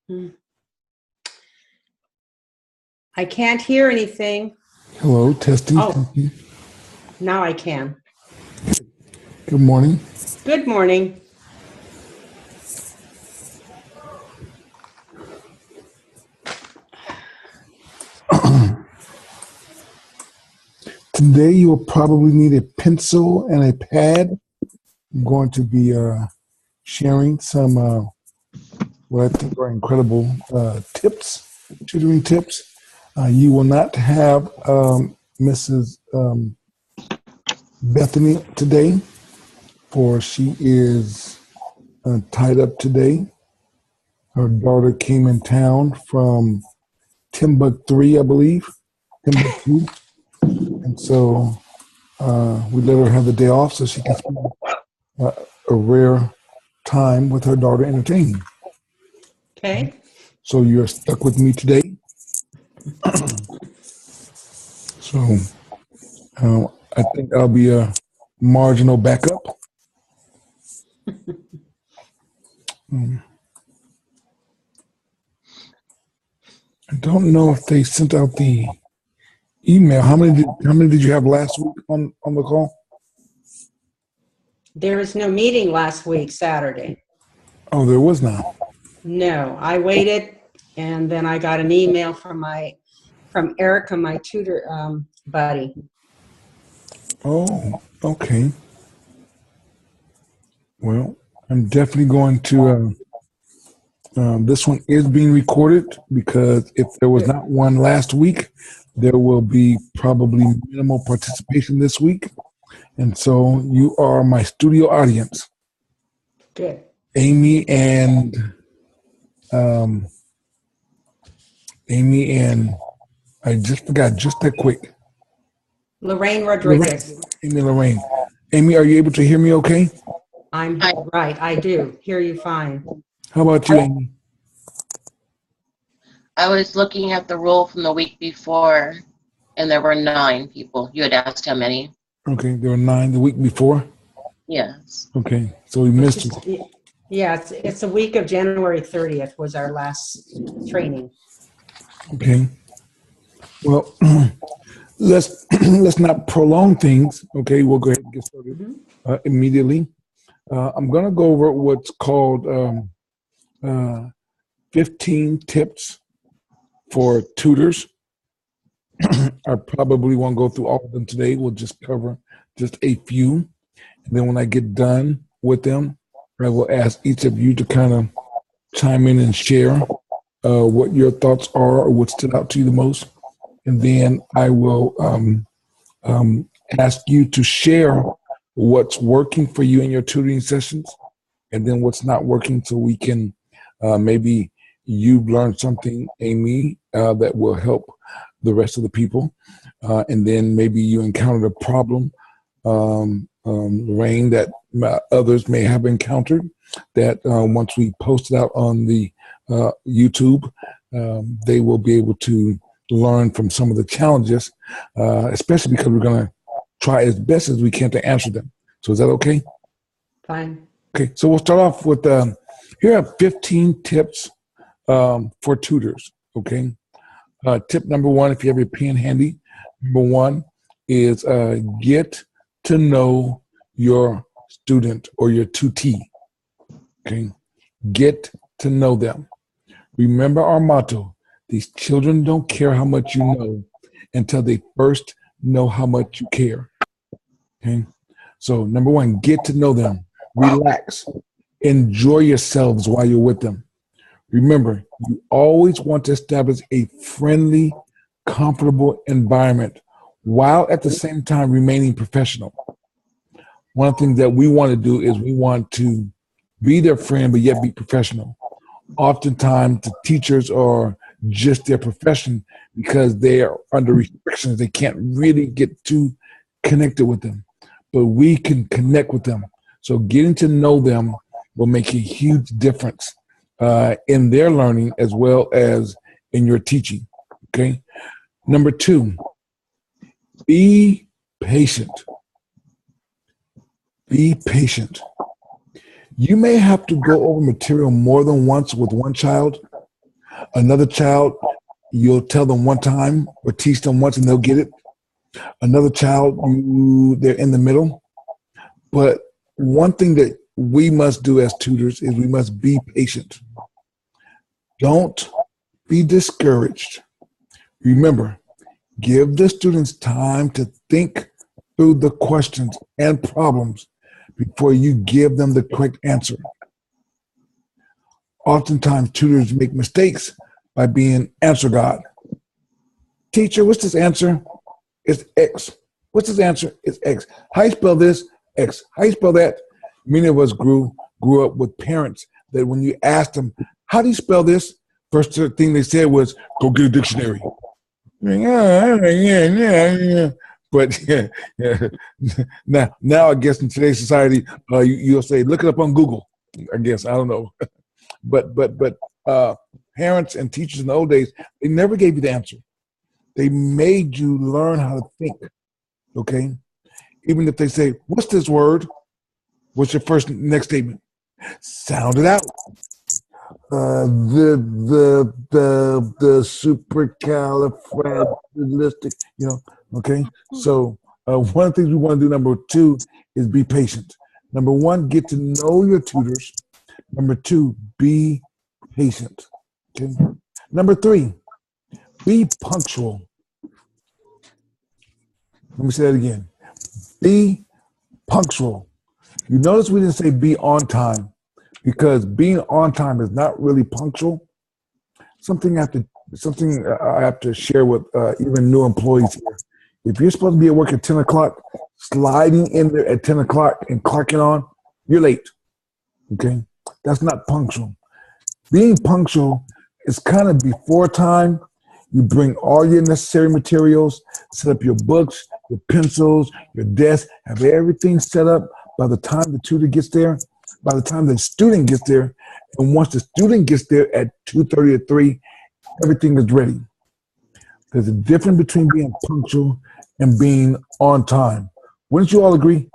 Hmm. I can't hear anything. Hello, testing. Oh, now I can. Good morning. Good morning. Today you will probably need a pencil and a pad. I'm going to be sharing some what I think are incredible tips, tutoring tips. You will not have Mrs. Bethany today, for she is tied up today. Her daughter came in town from Timbuktu, I believe, Timbuktu, and so we let her have the day off so she can spend a rare time with her daughter entertaining. Okay. So you're stuck with me today. So I think I'll be a marginal backup. I don't know if they sent out the email. How many did you have last week on the call? There was no meeting last week, Saturday. Oh, there was not. No, I waited, and then I got an email from Erica, my tutor buddy. Oh, okay. Well, I'm definitely going to. This one is being recorded because if there was not one last week, there will be probably minimal participation this week. And so you are my studio audience. Good. Amy and I just forgot just that quick. Lorraine Rodriguez. Lorraine. Amy, are you able to hear me okay? I'm right. I do hear you fine. How about you, Amy? I was looking at the roll from the week before, and there were 9 people. You had asked how many? Okay, there were 9 the week before. Yes. Okay, so we missed it. Yeah, it's a week of January 30th was our last training. Okay. Well, let's not prolong things. Okay, we'll go ahead and get started immediately. I'm going to go over what's called 15 tips for tutors. I probably won't go through all of them today. We'll just cover just a few. And then when I get done with them, I will ask each of you to kind of chime in and share what your thoughts are or what stood out to you the most. And then I will ask you to share what's working for you in your tutoring sessions and then what's not working, so we can maybe you've learned something, Amy, that will help the rest of the people. And then maybe you encountered a problem, Lorraine, that others may have encountered, that once we post it out on the YouTube, they will be able to learn from some of the challenges, especially because we're going to try as best as we can to answer them. So is that okay? Fine. Okay, so we'll start off with, here are 15 tips for tutors, okay? Tip number 1, if you have your pen handy, number 1 is get to know your student or your tutee, okay? Get to know them. Remember our motto, these children don't care how much you know until they first know how much you care, okay? So number 1, get to know them. Relax. Enjoy yourselves while you're with them. Remember, you always want to establish a friendly, comfortable environment while at the same time remaining professional. One of the things that we want to do is we want to be their friend, but yet be professional. Oftentimes, the teachers are just their profession because they are under restrictions. They can't really get too connected with them, but we can connect with them. So getting to know them will make a huge difference in their learning as well as in your teaching, okay? Number 2, be patient. Be patient. You may have to go over material more than once with one child, Another child, you'll tell them one time or teach them once and they'll get it. Another child, they're in the middle. But one thing that we must do as tutors is we must be patient. Don't be discouraged. Remember, give the students time to think through the questions and problems before you give them the correct answer. Oftentimes, tutors make mistakes by being answer God. Teacher, what's this answer? It's X. What's this answer? It's X. How you spell this? X. How you spell that? Many of us grew up with parents that when you asked them, how do you spell this? First thing they said was, go get a dictionary. Yeah. But now I guess in today's society, you'll say, look it up on Google. I guess, I don't know. But parents and teachers in the old days, they never gave you the answer. They made you learn how to think, okay? Even if they say, what's this word? What's your next statement? Sound it out. The supercalifragilistic, okay? So one of the things we want to do, number 2, is be patient. Number 1, get to know your tutors. Number 2, be patient. Okay. Number 3, be punctual. Let me say that again. Be punctual. You notice we didn't say be on time, because being on time is not really punctual. Something I have to share with even new employees here. If you're supposed to be at work at 10 o'clock, sliding in there at 10 o'clock and clocking on, you're late. Okay? That's not punctual. Being punctual is kind of before time. You bring all your necessary materials, set up your books, your pencils, your desk, have everything set up by the time the tutor gets there, by the time the student gets there. And once the student gets there at 2:30 or 3, everything is ready. There's a difference between being punctual and being on time. Wouldn't you all agree?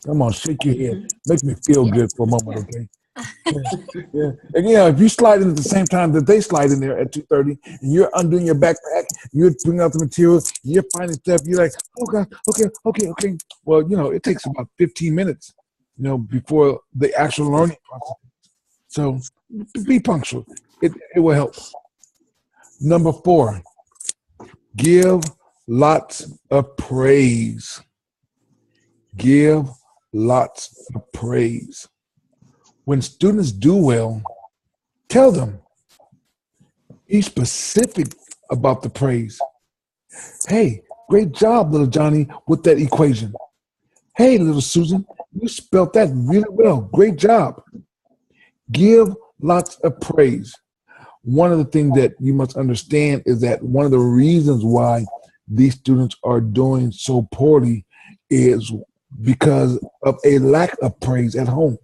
Come on, shake your head. Make me feel good for a moment, okay? Yeah. And if you slide in at the same time that they slide in there at 2:30, and you're undoing your backpack, you're bringing out the materials, you're finding stuff, you're like, oh God, okay. Well, it takes about 15 minutes, before the actual learning process. So be punctual. It will help. Number 4, give lots of praise. Give lots of praise. When students do well, tell them. Be specific about the praise. Hey, great job, little Johnny, with that equation. Hey, little Susan, you spelled that really well. Great job. Give lots of praise. One of the things that you must understand is that one of the reasons why these students are doing so poorly is because of a lack of praise at home.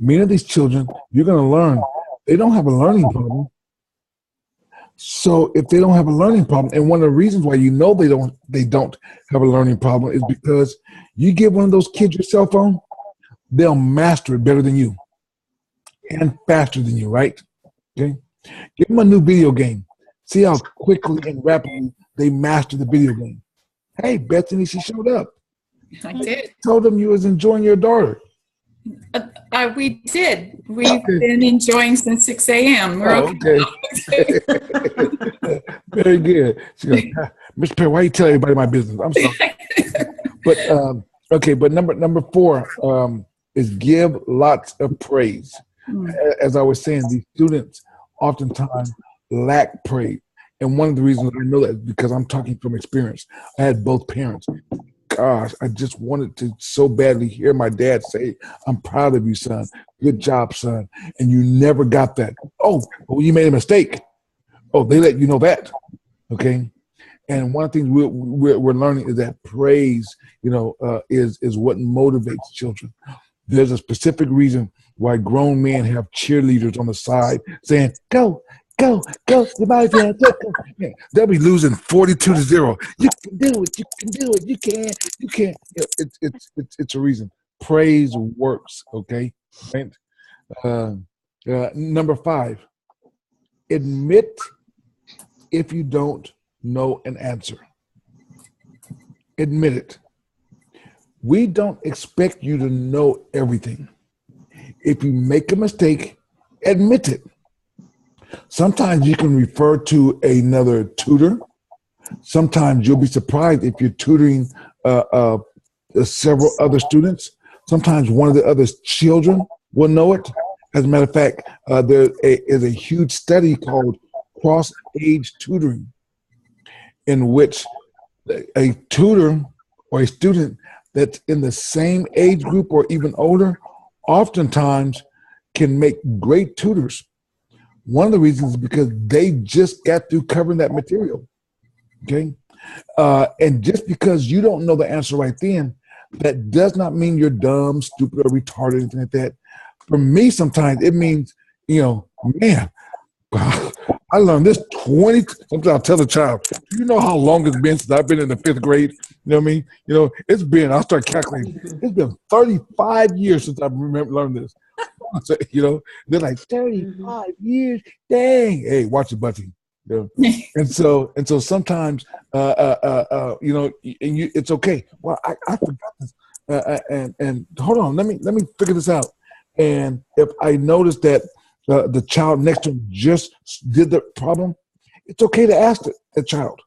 Many of these children, you're going to learn, they don't have a learning problem. So if they don't have a learning problem, and one of the reasons why they don't have a learning problem is because you give one of those kids your cell phone, they'll master it better than you and faster than you, right? Okay. Give them a new video game. See how quickly and rapidly they master the video game. Hey, Bethany, she showed up. I did. Told them you was enjoying your daughter. We did. We've been enjoying since 6 a.m. We're okay. Very good. She goes, Mr. Perry, why you tell everybody my business? I'm sorry. But number 4 is give lots of praise. As I was saying, these students oftentimes lack praise. And one of the reasons I know that is because I'm talking from experience. I had both parents. Gosh, I just wanted to so badly hear my dad say, I'm proud of you, son. Good job, son. And you never got that. Oh, well, you made a mistake. Oh, they let you know that. Okay. And one of the things we're learning is that praise, is what motivates children. There's a specific reason why grown men have cheerleaders on the side saying, go, somebody go. Yeah, they'll be losing 42-0. You can do it, you can. It's a reason. Praise works, okay? Right? Number 5, Admit if you don't know an answer. Admit it. We don't expect you to know everything. If you make a mistake, admit it. Sometimes you can refer to another tutor. Sometimes you'll be surprised if you're tutoring several other students. Sometimes one of the other children will know it. As a matter of fact, there is a huge study called cross-age tutoring, in which a tutor or a student that's in the same age group or even older oftentimes can make great tutors. One of the reasons is because they just got through covering that material, okay? And just because you don't know the answer right then, that does not mean you're dumb, stupid, or retarded, anything like that. For me, sometimes it means, man, I learned this sometimes I'll tell a child, do you know how long it's been since I've been in the 5th grade? You know what I mean? I'll start calculating. It's been 35 years since I've learned this. So, they're like, 35 years? Dang. Hey, watch it, Bucky. And so sometimes, it's okay. Well, I forgot this. And hold on, let me figure this out. And if I notice that the child next to him just did the problem, it's okay to ask the child.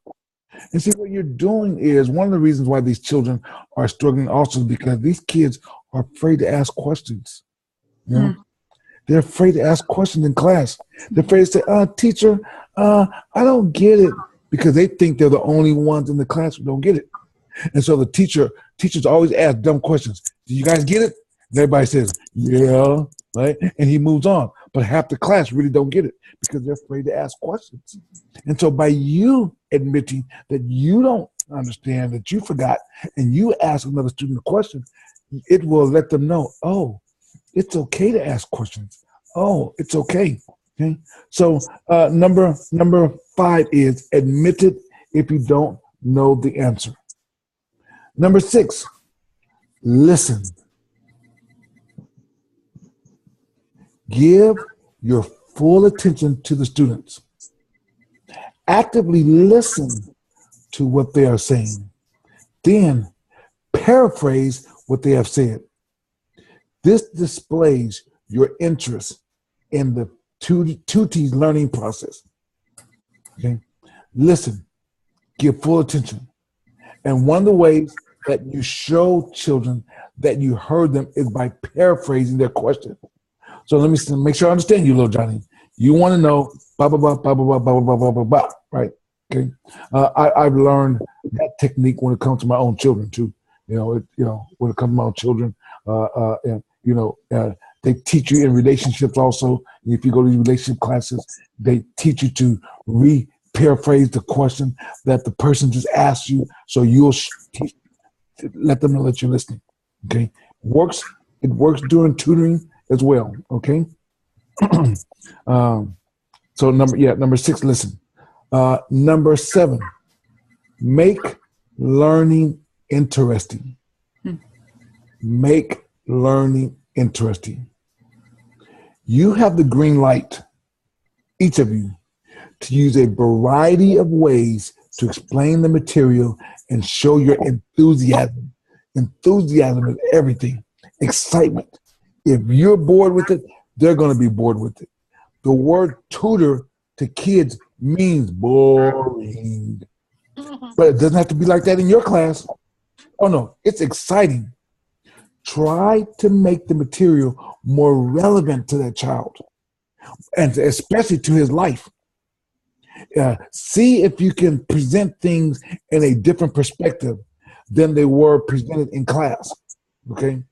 And see, what you're doing is one of the reasons why these children are struggling also is because these kids are afraid to ask questions. They're afraid to ask questions in class. They're afraid to say, teacher, I don't get it, because they think they're the only ones in the class who don't get it. And so the teachers always ask dumb questions. Do you guys get it? And everybody says, yeah, right? And he moves on. But half the class really don't get it because they're afraid to ask questions. And so by you admitting that you don't understand, that you forgot, and you ask another student a question, it will let them know, oh, it's okay to ask questions. Oh, it's okay. Okay. So number 5 is admit it if you don't know the answer. Number 6, listen. Give your full attention to the students. Actively listen to what they are saying. Then paraphrase what they have said. This displays your interest in the tutee's learning process. Okay? Listen, give full attention. And one of the ways that you show children that you heard them is by paraphrasing their question. So let me make sure I understand you, little Johnny. You want to know blah, blah, blah, blah, blah, blah, blah, blah, blah, blah, right? Okay. I've learned that technique when it comes to my own children too. When it comes to my own children, they teach you in relationships also. If you go to these relationship classes, they teach you to paraphrase the question that the person just asked you, so you'll let them know that you're listening. Okay, it works during tutoring as well. Okay, so number 6, listen. Number 7, make learning interesting. Make learning interesting. You have the green light, each of you, to use a variety of ways to explain the material and show your enthusiasm. Enthusiasm is everything. Excitement. If you're bored with it, they're going to be bored with it. The word tutor to kids means boring. But it doesn't have to be like that in your class. Oh no, it's exciting. Try to make the material more relevant to that child, and especially to his life. See if you can present things in a different perspective than they were presented in class. Okay,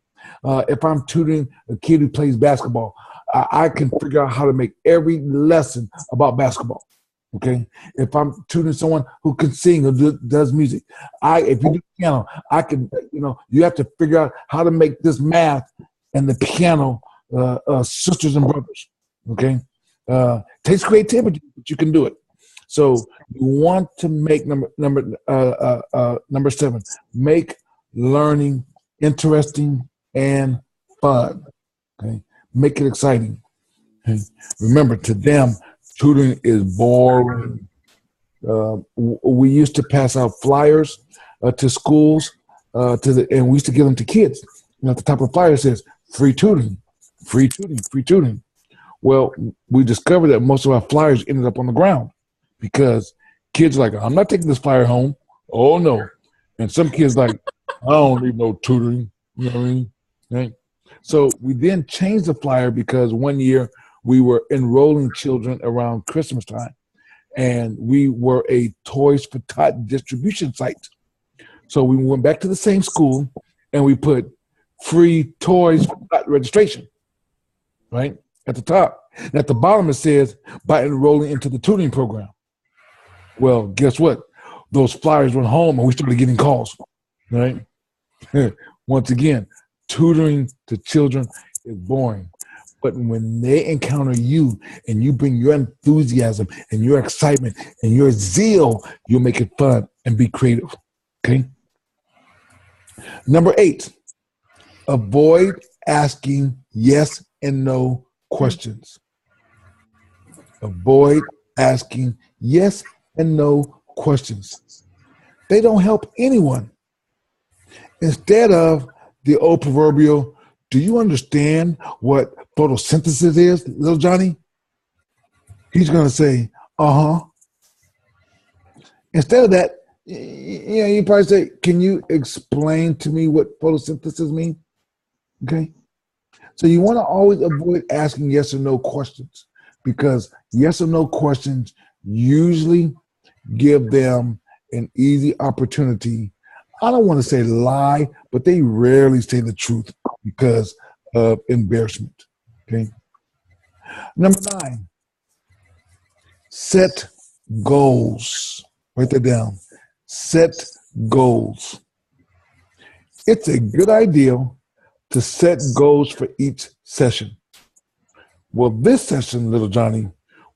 if I'm tutoring a kid who plays basketball, I can figure out how to make every lesson about basketball. Okay, if I'm tutoring someone who can sing or does music, if you do piano, I can. You have to figure out how to make this math and the piano sisters and brothers. Okay, takes creativity, but you can do it. So you want to make number 7, make learning interesting and fun. Okay, make it exciting. Okay? Remember, to them, tutoring is boring. We used to pass out flyers to schools, and we used to give them to kids. And at the top of the flyer it says, free tutoring, free tutoring, free tutoring. Well, we discovered that most of our flyers ended up on the ground because kids are like, I'm not taking this flyer home. Oh, no. And some kids like, I don't need no tutoring. You know what I mean? Right? So we then changed the flyer because one year we were enrolling children around Christmas time, and we were a Toys for Tot distribution site. So we went back to the same school and we put free Toys for Tot registration, right? At the top. And at the bottom it says, by enrolling into the tutoring program. Well, guess what? Those flyers went home and we started getting calls, right? Once again, tutoring to children is boring. But when they encounter you and you bring your enthusiasm and your excitement and your zeal, you'll make it fun and be creative, okay? Number 8, avoid asking yes and no questions. Avoid asking yes and no questions. They don't help anyone. Instead of the old proverbial, do you understand what photosynthesis is, little Johnny? He's going to say, uh-huh. Instead of that, you probably say, can you explain to me what photosynthesis means? Okay. So you want to always avoid asking yes or no questions, because yes or no questions usually give them an easy opportunity. I don't want to say lie, but they rarely say the truth because of embarrassment. Okay. Number 9, set goals. Write that down. Set goals. It's a good idea to set goals for each session. Well, this session, little Johnny,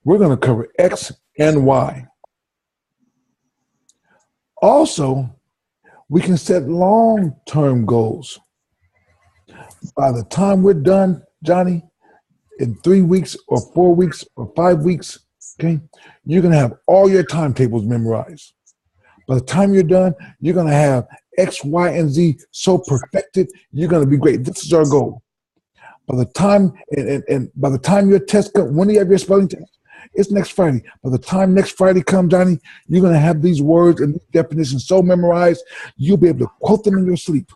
we're going to cover X and Y. Also, we can set long-term goals. By the time we're done, Johnny, in 3 weeks or 4 weeks or 5 weeks, okay, you're going to have all your timetables memorized. By the time you're done, you're going to have X, Y, and Z so perfected, you're going to be great. This is our goal. By the time, and by the time your test comes, when do you have your spelling test? It's next Friday. By the time next Friday comes, Johnny, you're going to have these words and these definitions so memorized, you'll be able to quote them in your sleep.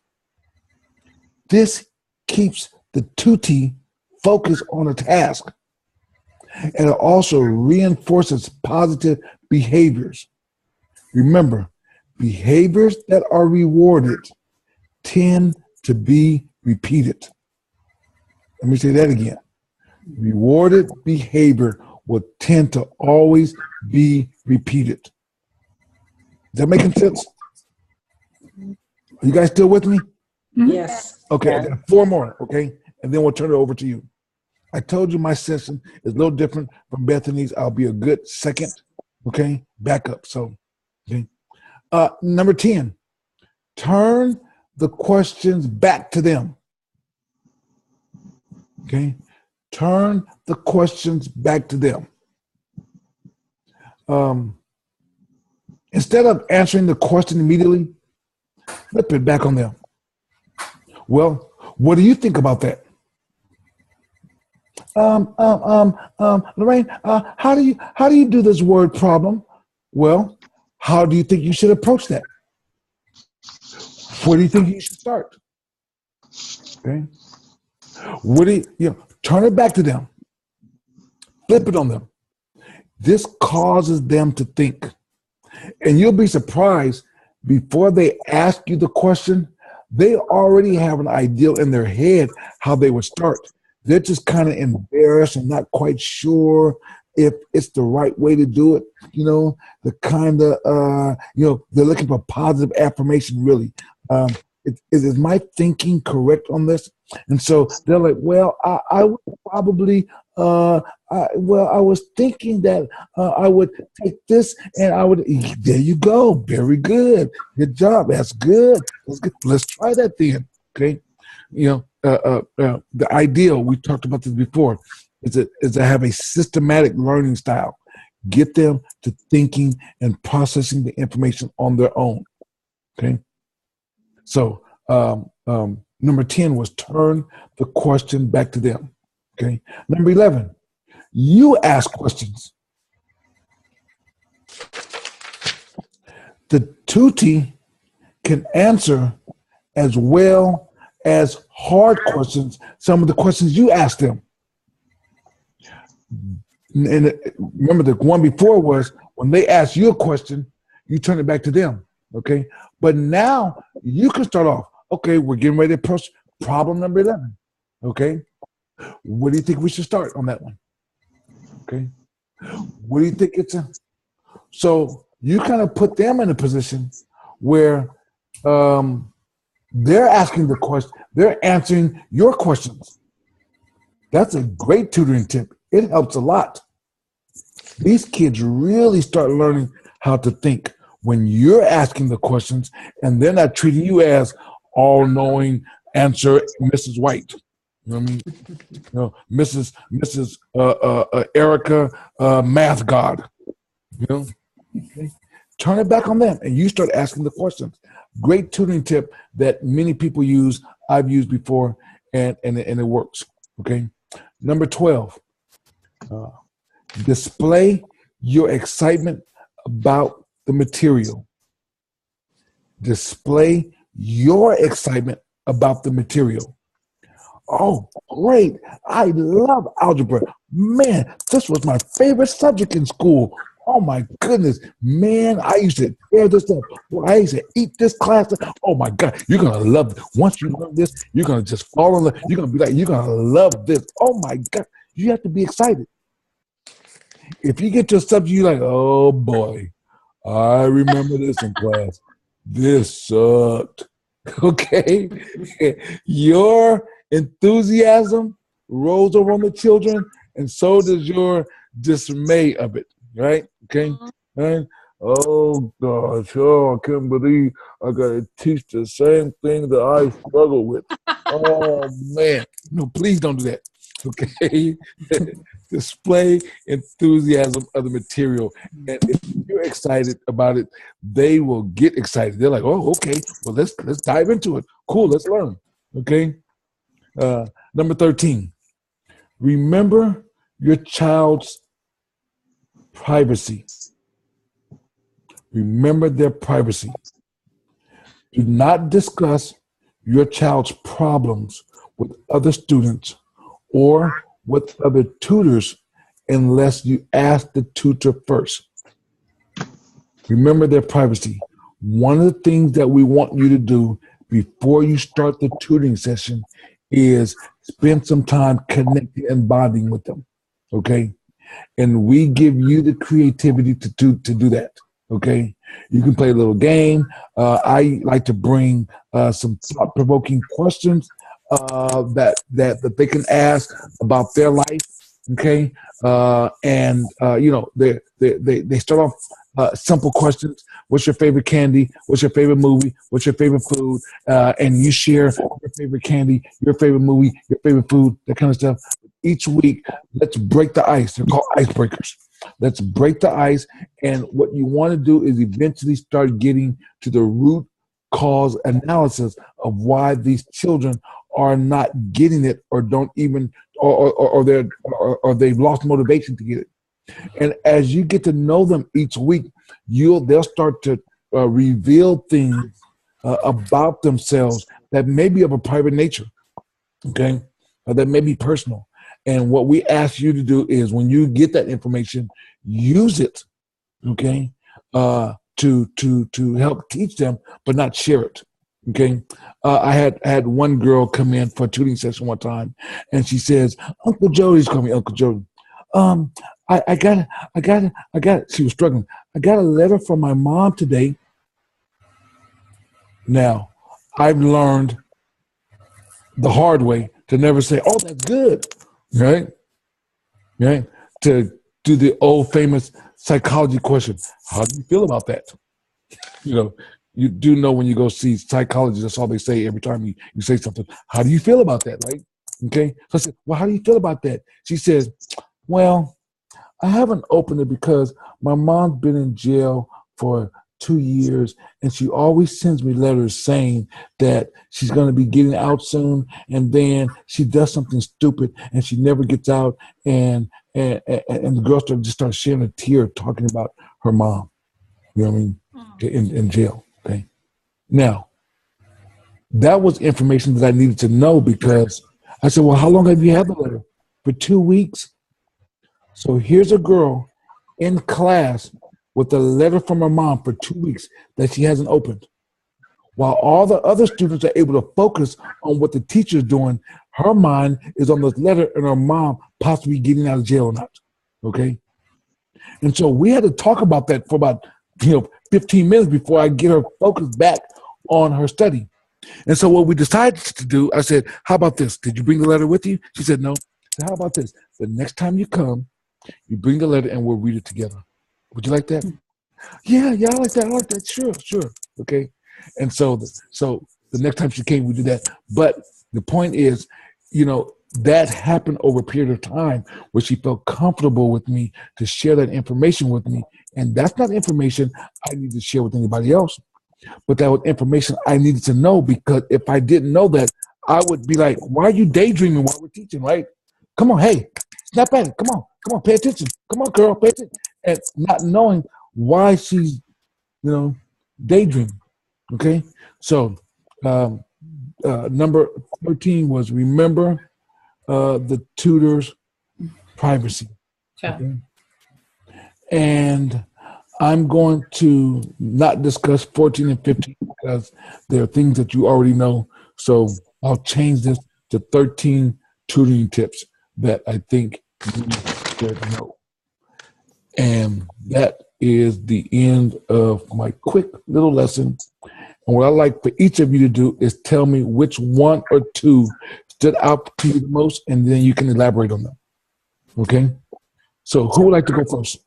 This keeps the tutor focused on a task. And it also reinforces positive behaviors. Remember, behaviors that are rewarded tend to be repeated. Let me say that again. Rewarded behavior will tend to always be repeated. Is that making sense? Are you guys still with me? Yes. Okay, I got 4 more, okay? And then we'll turn it over to you. I told you my session is a little different from Bethany's. I'll be a good second, okay? Backup, so, okay. Number 10, turn the questions back to them. Okay? Turn the questions back to them. Instead of answering the question immediately, flip it back on them. Well, what do you think about that? Lorraine, how do you do this word problem? Well, how do you think you should approach that? Where do you think you should start? Okay. What do you turn it back to them? Flip it on them. This causes them to think. And you'll be surprised, before they ask you the question, they already have an idea in their head how they would start. They're just kind of embarrassed and not quite sure if it's the right way to do it. You know, the kind of, they're looking for positive affirmation, really. Is my thinking correct on this? And so they're like, well, I would probably, I was thinking that I would take this and I would, there you go. Very good. Good job. That's good. That's good. Let's try that then. Okay. The ideal, we talked about this before, is to have a systematic learning style. get them to thinking and processing the information on their own. Okay. So number 10 was turn the question back to them. Okay. Number 11, you ask questions. The tutee can answer as well as hard questions, some of the questions you ask them. And remember, the one before was when they ask you a question, you turn it back to them. Okay. But now you can start off. Okay, we're getting ready to approach problem number 11. Okay. What do you think we should start on that one? Okay. What do you think it's a? So you kind of put them in a position where they're asking the question, they're answering your questions. That's a great tutoring tip. It helps a lot. These kids really start learning how to think when you're asking the questions and they're not treating you as all-knowing answer Mrs. White. You know what I mean? You know, Mrs. Erica, math god. You know? Okay. Turn it back on them and you start asking the questions. Great tutoring tip that many people use, I've used before, and it works. Okay. Number 12, display your excitement about the material. Display your excitement about the material. Oh, great. I love algebra. Man, this was my favorite subject in school. Oh my goodness, man, I used to tear this up. I used to eat this class. Oh my God, you're going to love it. Once you love this, you're going to just fall in love. You're going to be like, you're going to love this. Oh my God, you have to be excited. If you get to a subject, you're like, oh boy, I remember this in class. This sucked. Okay? Your enthusiasm rolls over on the children, and so does your dismay of it. Right? Okay. Right? Oh gosh, oh, I can't believe I gotta teach the same thing that I struggle with. Oh man. No, please don't do that. Okay. Display enthusiasm of the material. And if you're excited about it, they will get excited. They're like, oh, okay, well let's dive into it. Cool, let's learn. Okay. Number 13. Remember your child's privacy. Remember their privacy. Do not discuss your child's problems with other students or with other tutors unless you ask the tutor first. Remember their privacy. One of the things that we want you to do before you start the tutoring session is spend some time connecting and bonding with them. Okay? And we give you the creativity to do that. Okay, you can play a little game. I like to bring some thought-provoking questions that they can ask about their life. Okay, and you know they start off simple questions. What's your favorite candy? What's your favorite movie? What's your favorite food? And you share your favorite candy, your favorite movie, your favorite food, that kind of stuff. Each week, let's break the ice. They're called icebreakers. Let's break the ice. And what you want to do is eventually start getting to the root cause analysis of why these children are not getting it or don't even, or they've lost motivation to get it. And as you get to know them each week, they'll start to reveal things about themselves that may be of a private nature, okay, that may be personal. And what we ask you to do is when you get that information, use it, okay, to help teach them, but not share it, okay. I had one girl come in for a tutoring session one time, and she says, Uncle Jody's calling me Uncle Jody. I got. She was struggling. I got a letter from my mom today. Now, I've learned the hard way to never say, "Oh, that's good." Right? Right? To do the old famous psychology question. How do you feel about that? You know, you do know when you go see psychologists, that's all they say every time you say something. How do you feel about that, right? Okay? So I said, well, how do you feel about that? She says, well, I haven't opened it because my mom's been in jail for 2 years, and she always sends me letters saying that she's going to be getting out soon, and then she does something stupid and she never gets out, and the girl just starts shedding a tear talking about her mom. You know what I mean? In jail. Okay. Now, that was information that I needed to know because I said, well, how long have you had the letter? For 2 weeks. So here's a girl in class with a letter from her mom for 2 weeks that she hasn't opened. While all the other students are able to focus on what the teacher's doing, her mind is on this letter and her mom possibly getting out of jail or not. Okay? And so we had to talk about that for about 15 minutes before I get her focused back on her study. And so what we decided to do, I said, how about this? Did you bring the letter with you? She said, no. I said, how about this? The next time you come, you bring the letter and we'll read it together. Would you like that? Yeah, I like that. I like that. Sure. Okay. And so the next time she came, we did that. But the point is, that happened over a period of time where she felt comfortable with me to share that information with me. And that's not information I need to share with anybody else. But that was information I needed to know, because if I didn't know that, I would be like, why are you daydreaming while we're teaching, right? Come on, hey, snap at it. Come on, pay attention. Come on, girl, pay attention. And not knowing why she's, daydreaming, okay? So number 13 was remember the tutor's privacy. Okay? And I'm going to not discuss 14 and 15 because there are things that you already know. So I'll change this to 13 tutoring tips that I think you should know. And that is the end of my quick little lesson. And what I'd like for each of you to do is tell me which one or two stood out to you the most, and then you can elaborate on them. Okay? So who would like to go first?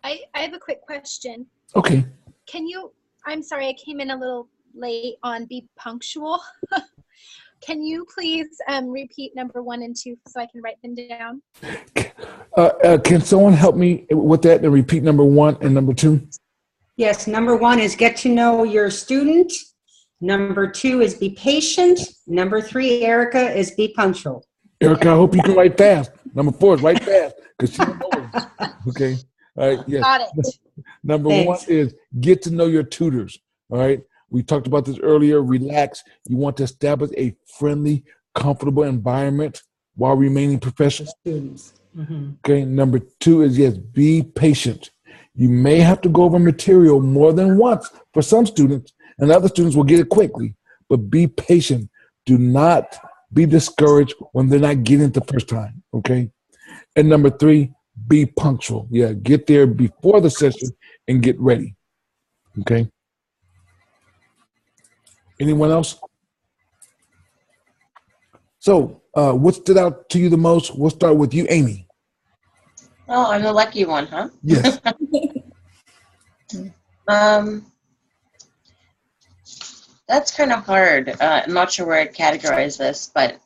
I have a quick question. Okay. I'm sorry, I came in a little late on be punctual. Can you please repeat number 1 and 2 so I can write them down? Can someone help me with that and repeat number 1 and number 2? Yes, number 1 is get to know your student. Number 2 is be patient. Number 3, Erica, is be punctual. Erica, I hope you can write fast. Number 4 is write fast because she knows. Okay. All right. Yes. Got it. Number Thanks. 1 is get to know your tutors. All right. We talked about this earlier. Relax. You want to establish a friendly, comfortable environment while remaining professional. Students. Mm-hmm. Okay. Number 2 is, yes, be patient. You may have to go over material more than once for some students, and other students will get it quickly. But be patient. Do not be discouraged when they're not getting it the first time. Okay. And number 3, be punctual. Yeah, get there before the session and get ready. Okay. Anyone else? So, what stood out to you the most? We'll start with you, Amy. Oh, I'm the lucky one, huh? Yes. That's kind of hard. I'm not sure where I'd categorize this, but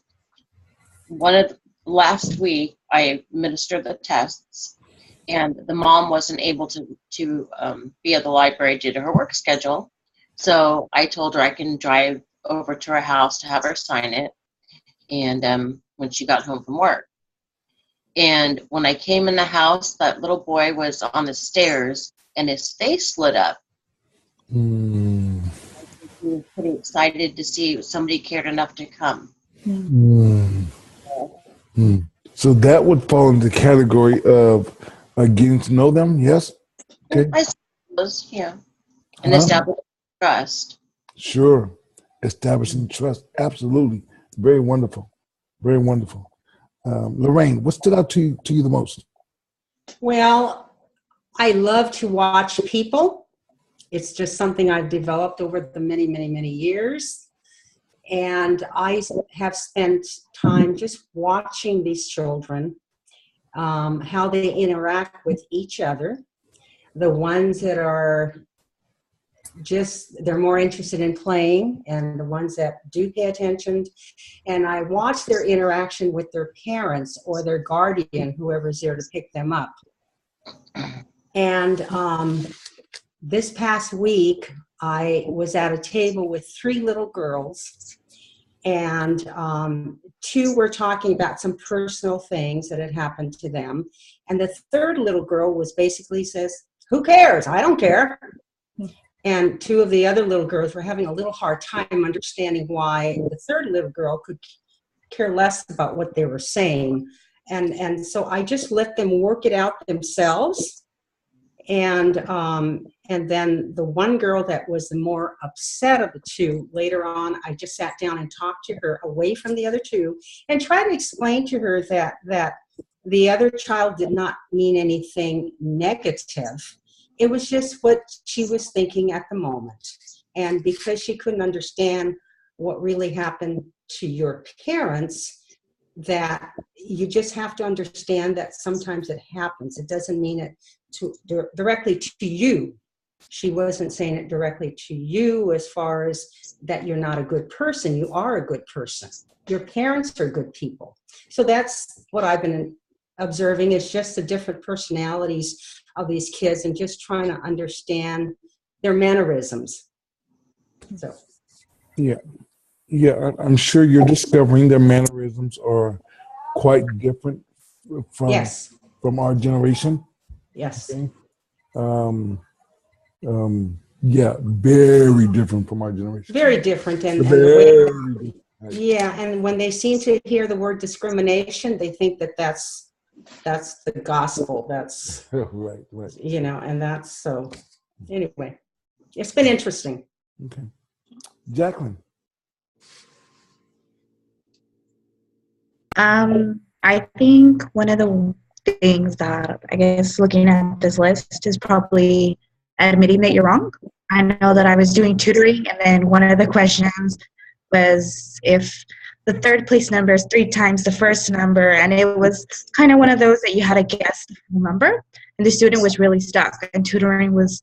last week I administered the tests, and the mom wasn't able to be at the library due to her work schedule. So I told her I can drive over to her house to have her sign it, and when she got home from work. And when I came in the house, that little boy was on the stairs, and his face lit up. He was pretty excited to see somebody cared enough to come. So that would fall into the category of getting to know them, yes? Okay. I suppose, yeah. And establish trust. Sure. Establishing trust. Absolutely. Very wonderful. Very wonderful. Lorraine, what stood out to you the most? Well, I love to watch people. It's just something I've developed over the many, many, many years. And I have spent time just watching these children, how they interact with each other. The ones that are just, they're more interested in playing, and the ones that do pay attention. And I watch their interaction with their parents or their guardian, whoever's there to pick them up. And this past week, I was at a table with 3 little girls, and 2 were talking about some personal things that had happened to them. And the 3rd little girl was basically says, "Who cares? I don't care." And 2 of the other little girls were having a little hard time understanding why the 3rd little girl could care less about what they were saying. And so I just let them work it out themselves. And then the one girl that was the more upset of the 2, later on, I just sat down and talked to her away from the other 2 and tried to explain to her that the other child did not mean anything negative. It was just what she was thinking at the moment. And because she couldn't understand what really happened to your parents, that you just have to understand that sometimes it happens. It doesn't mean it directly to you. She wasn't saying it directly to you as far as that you're not a good person. You are a good person. Your parents are good people. So that's what I've been observing, is just the different personalities of these kids and just trying to understand their mannerisms. So yeah, I'm sure you're discovering their mannerisms are quite different from our generation. Yes. Okay? Yeah, very different from our generation. Very different. And Very different. Yeah, and when they seem to hear the word discrimination, they think that that's the gospel. That's right. And that's so. Anyway, it's been interesting. Okay, Jacqueline. I think one of the things that, I guess, looking at this list is probably admitting that you're wrong. I know that I was doing tutoring, and then one of the questions was if the 3rd place number is 3 times the first number, and it was kind of one of those that you had to guess the full number, and the student was really stuck, and tutoring was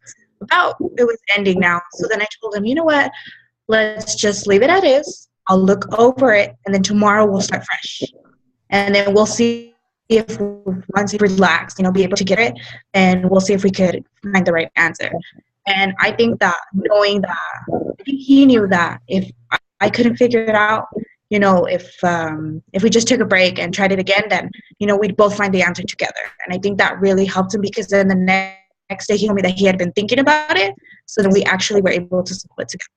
ending now. So then I told him, you know what, let's just leave it as is. I'll look over it, and then tomorrow we'll start fresh. And then we'll see if once we relax, be able to get it, and we'll see if we could find the right answer. And I think that knowing that, I think he knew that if I couldn't figure it out, if we just took a break and tried it again, then, we'd both find the answer together. And I think that really helped him, because then the next day he told me that he had been thinking about it. So then we actually were able to split together.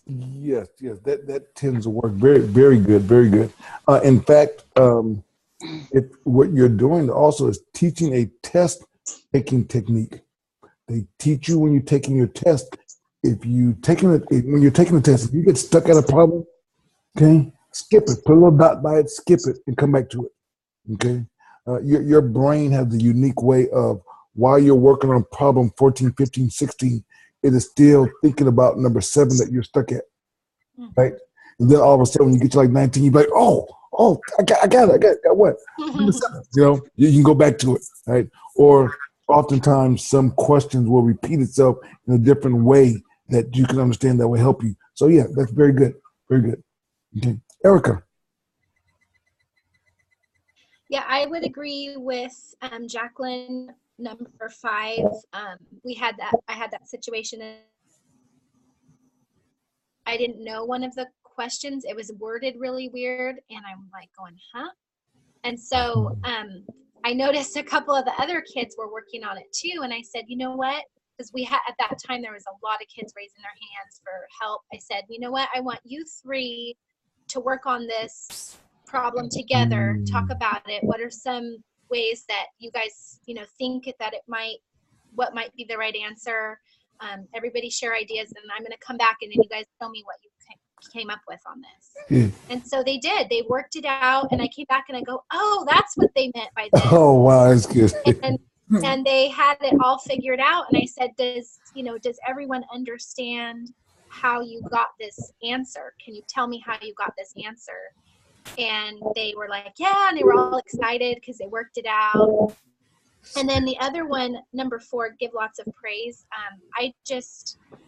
Yes, that tends to work very, very good, very good. In fact, what you're doing also is teaching a test-taking technique. They teach you when you're taking your test. When you're taking the test, if you get stuck at a problem, okay, skip it. Put a little dot by it, skip it, and come back to it. Okay, your brain has the unique way of, while you're working on problem 14, 15, 16. It is still thinking about number 7 that you're stuck at, right? And then all of a sudden, when you get to like 19, you're like, oh, I got it. I got what? Number 7. You can go back to it, right? Or oftentimes, some questions will repeat itself in a different way that you can understand that will help you. So yeah, that's very good, very good. Okay, Erica. Yeah, I would agree with Jacqueline. Number 5, I had that situation. I didn't know one of the questions. It was worded really weird, and I'm like going, huh? And so I noticed a couple of the other kids were working on it too, and I said, you know what? Because at that time there was a lot of kids raising their hands for help. I said, you know what? I want you 3 to work on this problem together. Talk about it. What are some ways that you guys think that what might be the right answer? Everybody share ideas, and I'm going to come back and then you guys tell me what you came up with on this. And so they did. They worked it out, and I came back and I go, oh, that's what they meant by this. Oh wow, that's good. And they had it all figured out, and I said, does everyone understand how you got this answer? Can you tell me how you got this answer? And they were like, yeah, and they were all excited because they worked it out. And then the other one, number 4, give lots of praise.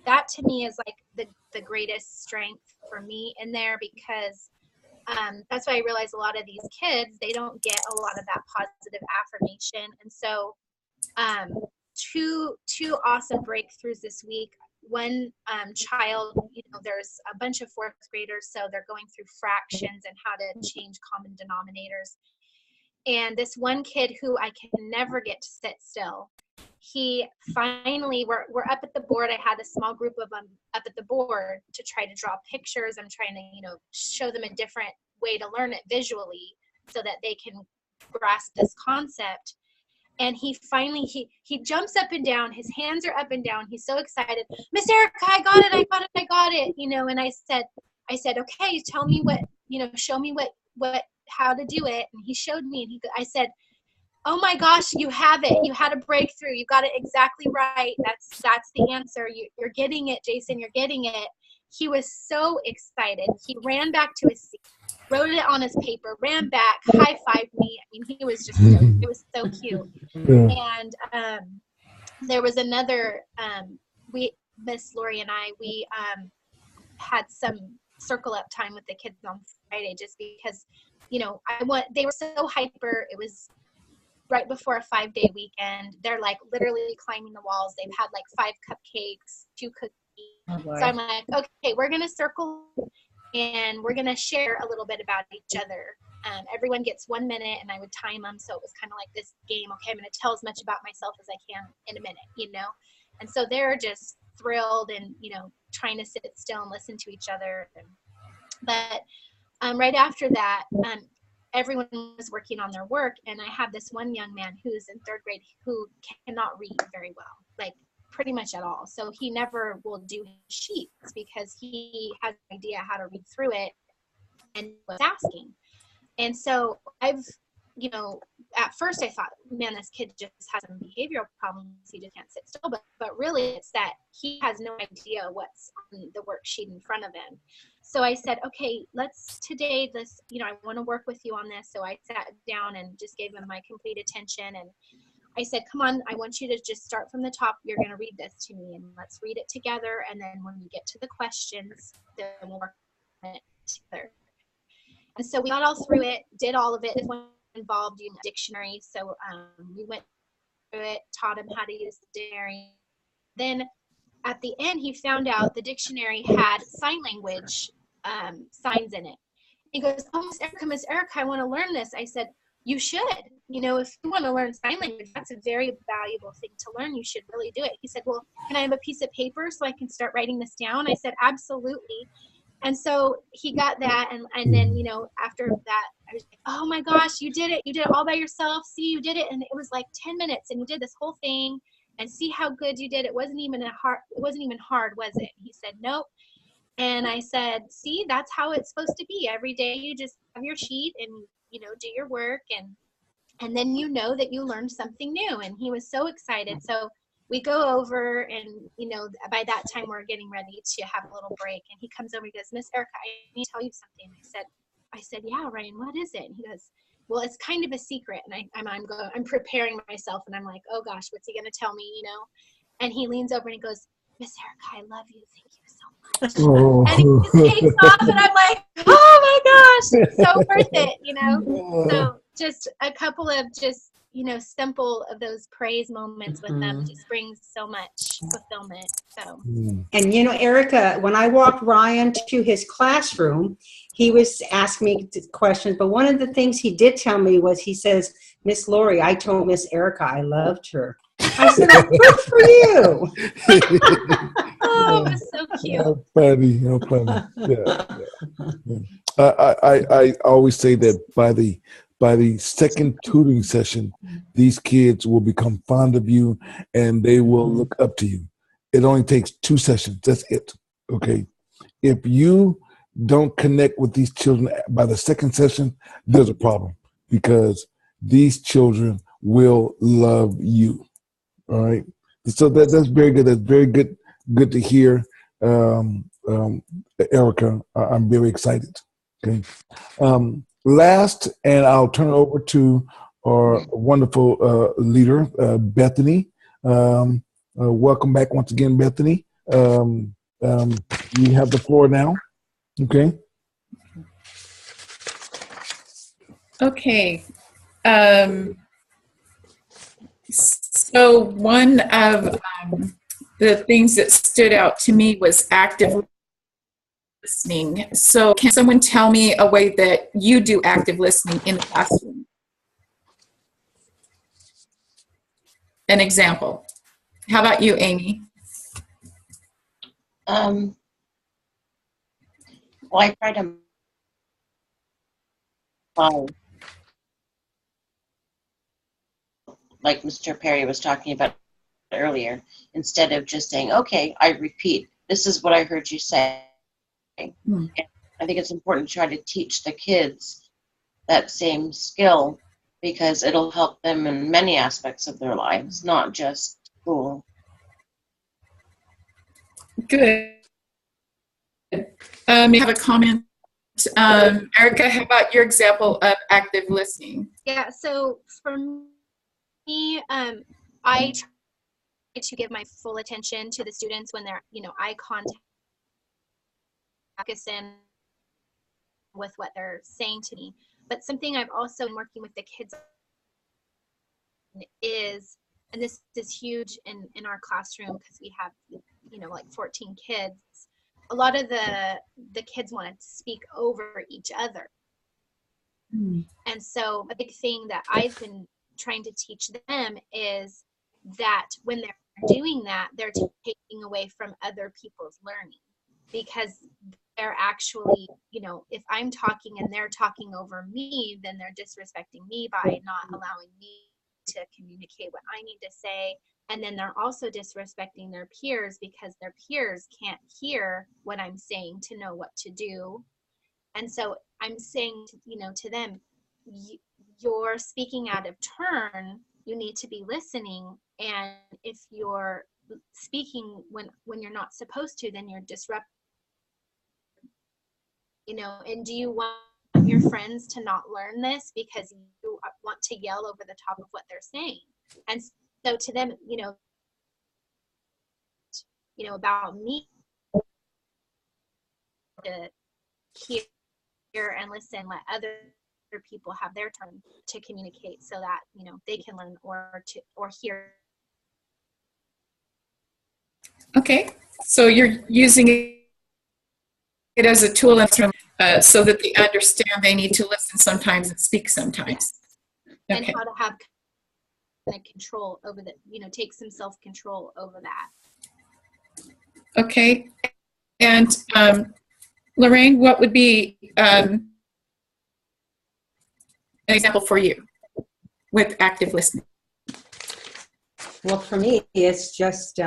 That to me is like the greatest strength for me in there, because that's why I realize a lot of these kids, they don't get a lot of that positive affirmation. And so two awesome breakthroughs this week. One child, there's a bunch of 4th graders, so they're going through fractions and how to change common denominators. And this one kid who I can never get to sit still, he finally, we're up at the board. I had a small group of them up at the board to try to draw pictures. I'm trying to, show them a different way to learn it visually so that they can grasp this concept. And he finally, he jumps up and down. His hands are up and down. He's so excited. Miss Erica, I got it. And I said, okay, tell me what, show me how to do it. And he showed me, and I said, oh my gosh, you have it. You had a breakthrough. You got it exactly right. That's the answer. You're getting it, Jason. You're getting it. He was so excited. He ran back to his seat, wrote it on his paper, ran back, high-fived me. I mean, he was just, it was so cute. And there was another, Miss Lori and we had some circle up time with the kids on Friday, just because, they were so hyper. It was right before a 5-day weekend. They're like literally climbing the walls. They've had like 5 cupcakes, 2 cookies. Oh, so I'm like, okay, we're going to circle and we're going to share a little bit about each other. Everyone gets 1 minute, and I would time them. So it was kind of like this game. Okay, I'm going to tell as much about myself as I can in a minute, And so they're just thrilled and, trying to sit still and listen to each other. But right after that, everyone was working on their work, and I have this one young man who's in 3rd grade who cannot read very well, like pretty much at all. So he never will do his sheets because he has no idea how to read through it and was asking. And so I've, at first I thought, man, this kid just has some behavioral problems. He just can't sit still. But really it's that he has no idea what's on the worksheet in front of him. So I said, okay, today I want to work with you on this. So I sat down and just gave him my complete attention. And I said, come on, I want you to just start from the top. You're going to read this to me, and let's read it together. And then when we get to the questions, then we'll work on it together. And so we got all through it, did all of it. This one involved using a dictionary. So we went through it, taught him how to use the dictionary. Then at the end, he found out the dictionary had sign language signs in it. He goes, oh, Miss Erica, I want to learn this. I said, you should. If you want to learn sign language, that's a very valuable thing to learn. You should really do it. He said, well, can I have a piece of paper so I can start writing this down? I said, absolutely. And so he got that. And then, after that, I was like, oh my gosh, you did it. You did it all by yourself. See, you did it. And it was like 10 minutes and you did this whole thing, and see how good you did. It wasn't even hard, was it? He said, nope. And I said, see, that's how it's supposed to be. Every day you just have your sheet and, do your work. And then that you learned something new. And he was so excited. So we go over and, by that time we're getting ready to have a little break. And he comes over and he goes, Miss Erica, I need to tell you something. I said, yeah, Ryan, what is it? And he goes, well, it's kind of a secret. And I'm preparing myself, and I'm like, oh gosh, what's he going to tell me, And he leans over and he goes, Miss Erica, I love you. Thank you so much. Oh. And he just takes off, and I'm like, oh my gosh, it's so worth it, So just a couple of simple of those praise moments with them just brings so much fulfillment. So. And Erica, when I walked Ryan to his classroom, he was asking me questions, but one of the things he did tell me was, he says, Miss Lori, I told Miss Erica I loved her. I said, oh, good for you. Oh, it was so cute. How funny. Yeah. I always say that by the second tutoring session, these kids will become fond of you and they will look up to you. It only takes 2 sessions. That's it. Okay. If you don't connect with these children by the second session, there's a problem, because these children will love you. All right. So that's very good. That's very good to hear, Erica. I'm very excited. Okay. Last, and I'll turn it over to our wonderful leader, Bethany. Welcome back once again, Bethany. You have the floor now. Okay. Okay. So one of the things that stood out to me was active listening. So can someone tell me a way that you do active listening in the classroom? An example. How about you, Amy? Well, I try to follow, like Mr. Perry was talking about earlier, instead of just saying, okay, I repeat, this is what I heard you say. Hmm. I think it's important to try to teach the kids that same skill because it'll help them in many aspects of their lives, not just school. Good. You have a comment? Erica, how about your example of active listening? Yeah, so for me, I try to give my full attention to the students when they're, eye contact, focus in with what they're saying to me. But something I've also been working with the kids is, and this is huge in our classroom because we have, like 14 kids, a lot of the kids want to speak over each other. And so a big thing that I've been trying to teach them is that when they're doing that, they're taking away from other people's learning, because they're actually, if I'm talking and they're talking over me, then they're disrespecting me by not allowing me to communicate what I need to say. And then they're also disrespecting their peers because their peers can't hear what I'm saying to know what to do. And so I'm saying, to them, you're speaking out of turn. You need to be listening. And if you're speaking when you're not supposed to, then you're disrupting. And do you want your friends to not learn this because you want to yell over the top of what they're saying? And so to them, about me, to hear and listen, let other people have their turn to communicate so that, they can learn or hear. Okay, so you're using it as a tool so that they understand they need to listen sometimes and speak sometimes. And Okay. how to have control over take some self-control over that. Okay, and Lorraine, what would be an example for you with active listening? Well, for me, it's just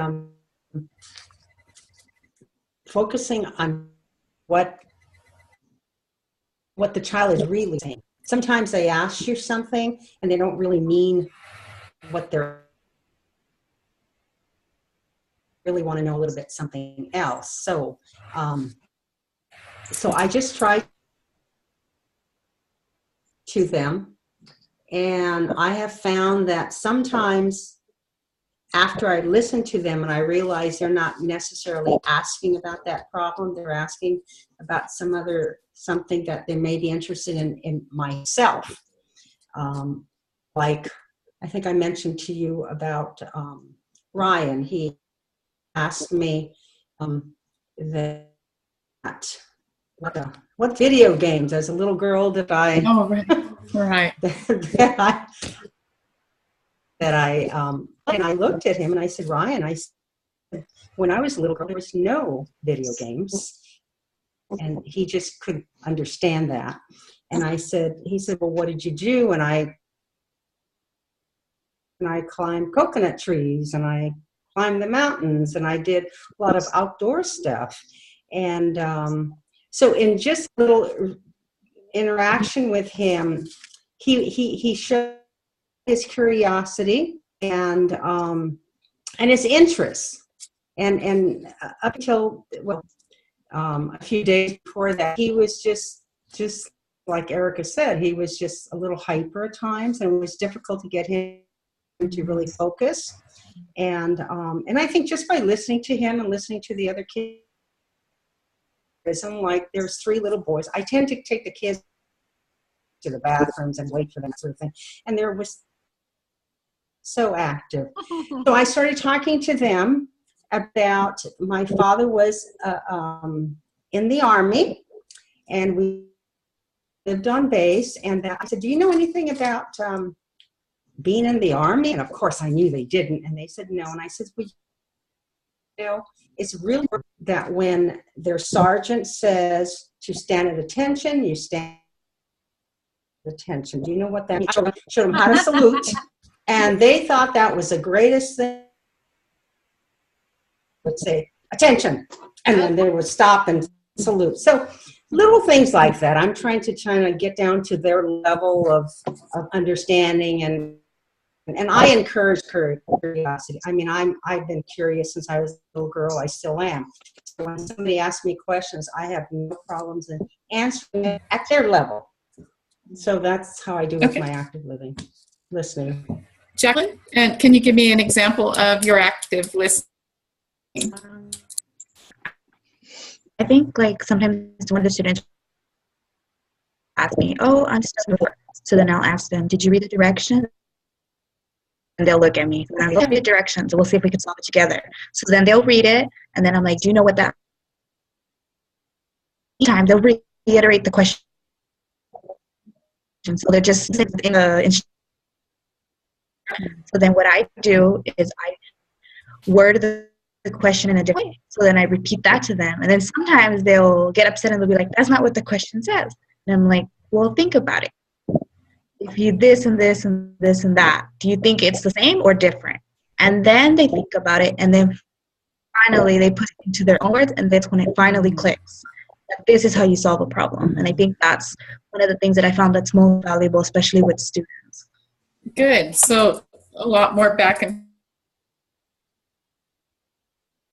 focusing on what the child is really saying. Sometimes they ask you something and they don't really mean what they're really want to know a little bit something else. So I just try to them, and I have found that sometimes after I listen to them and I realize they're not necessarily asking about that problem, they're asking about something that they may be interested in myself. Like, I think I mentioned to you about Ryan. He asked me what video games as a little girl did I Right. and I looked at him and I said, Ryan, I said, when I was a little girl, there was no video games. And he just couldn't understand that. And he said, well, what did you do? And I climbed coconut trees and I climbed the mountains and I did a lot of outdoor stuff. And so in just a little interaction with him, he showed his curiosity and his interest, and up until a few days before that, he was just like Erica said, he was just a little hyper at times, and it was difficult to get him to really focus. And I think just by listening to him and listening to the other kids, I'm like, there's 3 little boys. I tend to take the kids to the bathrooms and wait for them, sort of thing. And there was so active. So I started talking to them about, my father was in the Army, and we lived on base. And I said, do you know anything about being in the Army? And of course I knew they didn't. And they said no. And I said, well, you know, it's really that when their sergeant says to stand at attention, you stand at attention. Do you know what that means? I showed them how to salute. And they thought that was the greatest thing. Would say, attention. And then they would stop and salute. So little things like that. I'm trying to get down to their level of understanding, and I encourage curiosity. I mean, I've been curious since I was a little girl. I still am. So when somebody asks me questions, I have no problems in answering it at their level. So that's how I do with my active listening. Jacqueline, and can you give me an example of your active listening? I think like sometimes one of the students ask me, oh, I'm stuck before. So then I'll ask them, did you read the directions? And they'll look at me. And I'll read the directions. So we'll see if we can solve it together. So then they'll read it. And then I'm like, do you know what that time? They'll reiterate the question. So they're just in the. So then what I do is I word the question in a different way. So then I repeat that to them. And then sometimes they'll get upset and they'll be like, that's not what the question says. And I'm like, well, think about it. If you this and this and this and that, do you think it's the same or different? And then they think about it, and then finally they put it into their own words, and that's when it finally clicks. That this is how you solve a problem. And I think that's one of the things that I found that's most valuable, especially with students. Good. So a lot more back and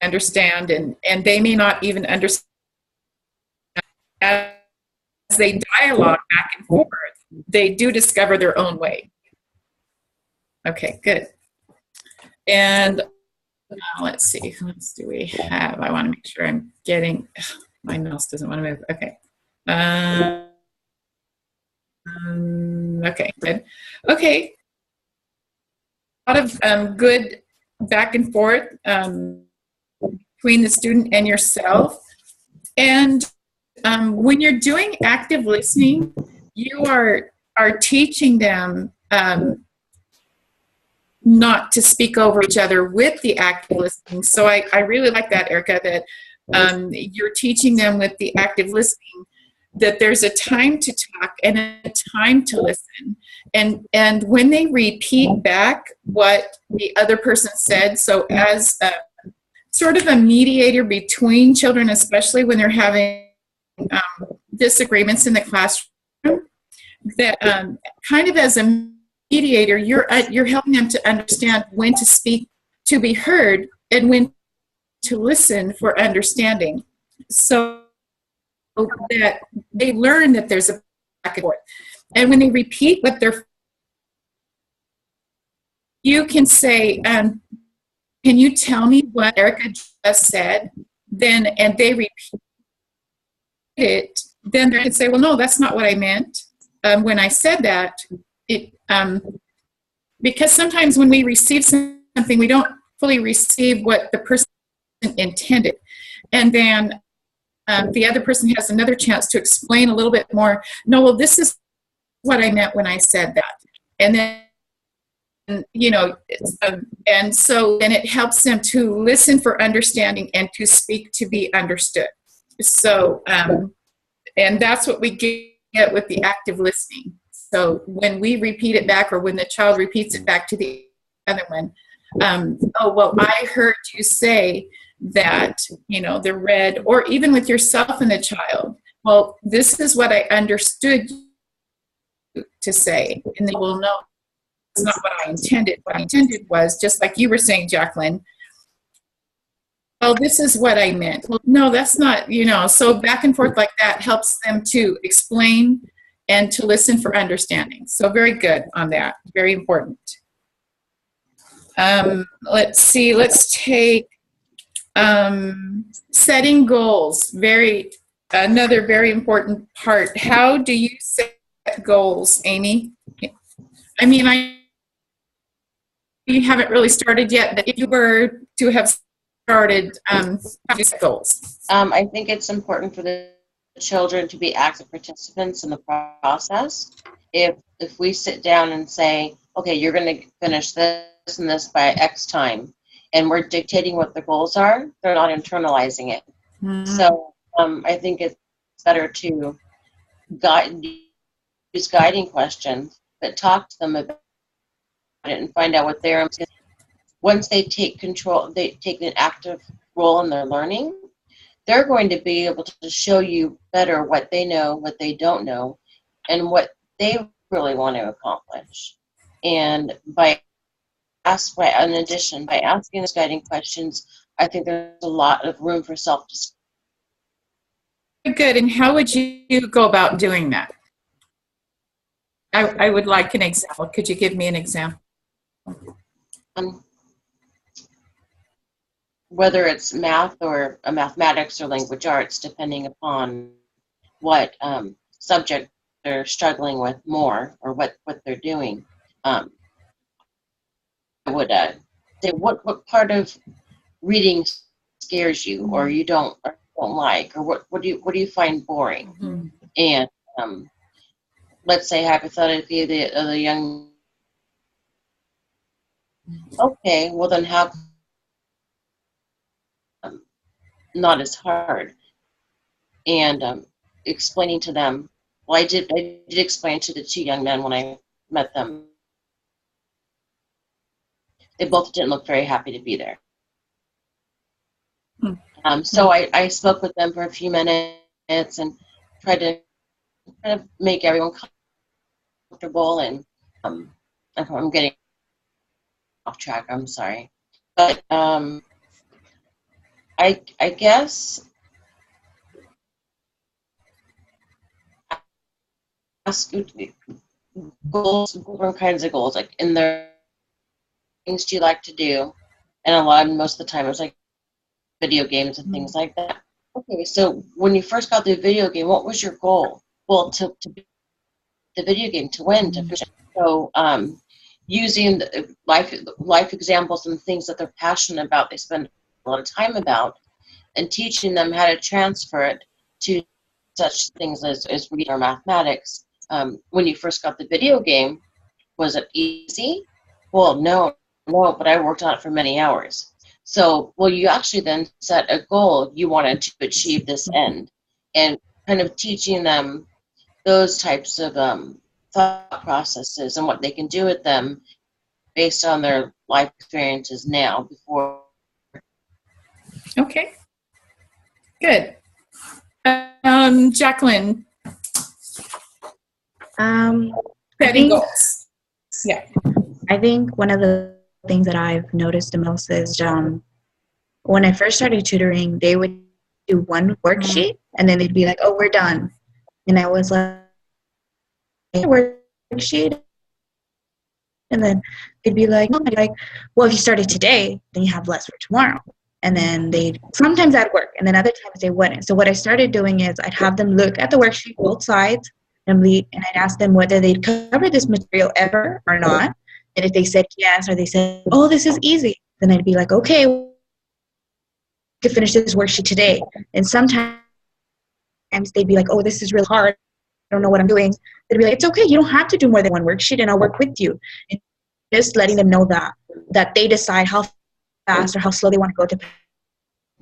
understand, and they may not even understand as they dialogue back and forth. They do discover their own way. Okay, good. And let's see, who else do we have? I want to make sure I'm getting, my mouse doesn't want to move. Okay. Okay, good. Okay. A lot of good back and forth between the student and yourself. And when you're doing active listening, you are teaching them not to speak over each other with the active listening. So I really like that, Erica, that you're teaching them with the active listening that there's a time to talk and a time to listen. And when they repeat back what the other person said, so as sort of a mediator between children, especially when they're having disagreements in the classroom, that kind of as a mediator, you're helping them to understand when to speak to be heard and when to listen for understanding, so that they learn that there's a back and forth. And when they repeat what you can say, can you tell me what Erica just said? Then, and they repeat it, then they can say, well, no, that's not what I meant. When I said that, because sometimes when we receive something, we don't fully receive what the person intended. And then the other person has another chance to explain a little bit more. No, well, this is what I meant when I said that. And then, you know, and so then it helps them to listen for understanding and to speak to be understood. So, and that's what we get with the active listening. So when we repeat it back, or when the child repeats it back to the other one, oh, well, I heard you say that, you know, the red, or even with yourself and the child, well, this is what I understood to say. And they will know it's not what I intended. What I intended was, just like you were saying, Jacqueline, well, this is what I meant. Well, no, that's not, you know, so back and forth like that helps them to explain and to listen for understanding. So very good on that. Very important. Let's see. Let's take setting goals. Another very important part. How do you set goals, Amy? I mean, you haven't really started yet, but if you were to have started, how do you set goals? I think it's important for the children to be active participants in the process. If we sit down and say, okay, you're going to finish this and this by X time, and we're dictating what the goals are, they're not internalizing it. So I think it's better to use guiding questions, but talk to them about it and find out what they're. Once they take control, they take an active role in their learning, they're going to be able to show you better what they know, what they don't know, and what they really want to accomplish. And in addition, by asking those guiding questions, I think there's a lot of room for self-discovery. Good. And how would you go about doing that? I would like an example. Could you give me an example? Whether it's math or mathematics or language arts, depending upon what subject they're struggling with more or what they're doing. I would say what part of reading scares you or you don't like, or what do you find boring? Mm-hmm. And let's say hypothetically the young, okay, well then how not as hard, and explaining to them. Well, I did explain to the two young men when I met them. They both didn't look very happy to be there. So I spoke with them for a few minutes and tried to kind of make everyone comfortable. And I'm getting off track. I'm sorry, but I guess ask goals, different kinds of goals, like in their things do you like to do, and most of the time it was like video games and things like that. Okay, so when you first got the video game, what was your goal? Well, to the video game, to win, to finish. So using the life examples and things that they're passionate about, they spend a lot of time about, and teaching them how to transfer it to such things as reading or mathematics. When you first got the video game, was it easy? Well, no, but I worked on it for many hours. So, well, you actually then set a goal. You wanted to achieve this end, and kind of teaching them those types of thought processes and what they can do with them based on their life experiences now before. Okay. Good. Jacqueline. Setting goals. Yeah. I think one of the things that I've noticed the most is when I first started tutoring, they would do one worksheet and then they'd be like, oh, we're done. And I was like, worksheet? And then they'd be like, oh, well, if you started today, then you have less for tomorrow. And then sometimes that'd work, and then other times they wouldn't. So what I started doing is I'd have them look at the worksheet, both sides, and I'd ask them whether they'd covered this material ever or not. And if they said yes, or they said, oh, this is easy, then I'd be like, okay, we could finish this worksheet today. And sometimes they'd be like, oh, this is really hard. I don't know what I'm doing. They'd be like, it's okay. You don't have to do more than one worksheet, and I'll work with you. And just letting them know that they decide how fast or how slow they want to go depending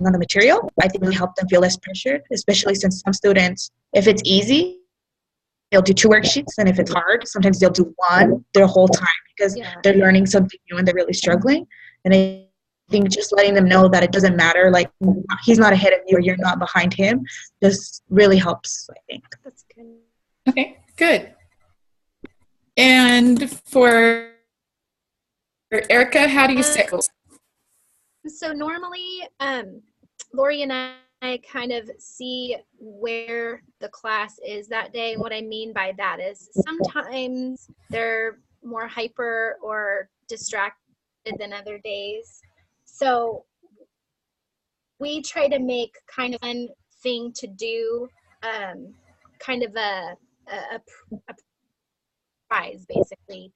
on the material. I think really help them feel less pressured, especially since some students, if it's easy, they'll do 2 worksheets, and if it's hard, sometimes they'll do 1 their whole time because they're learning something new and they're really struggling. And I think just letting them know that it doesn't matter, like he's not ahead of you or you're not behind him, just really helps, I think. That's good. Okay, good. And for Erica, how do you set goals? So normally, Lori and I I kind of see where the class is that day. And what I mean by that is sometimes they're more hyper or distracted than other days. So we try to make kind of one thing to do, kind of a prize, basically.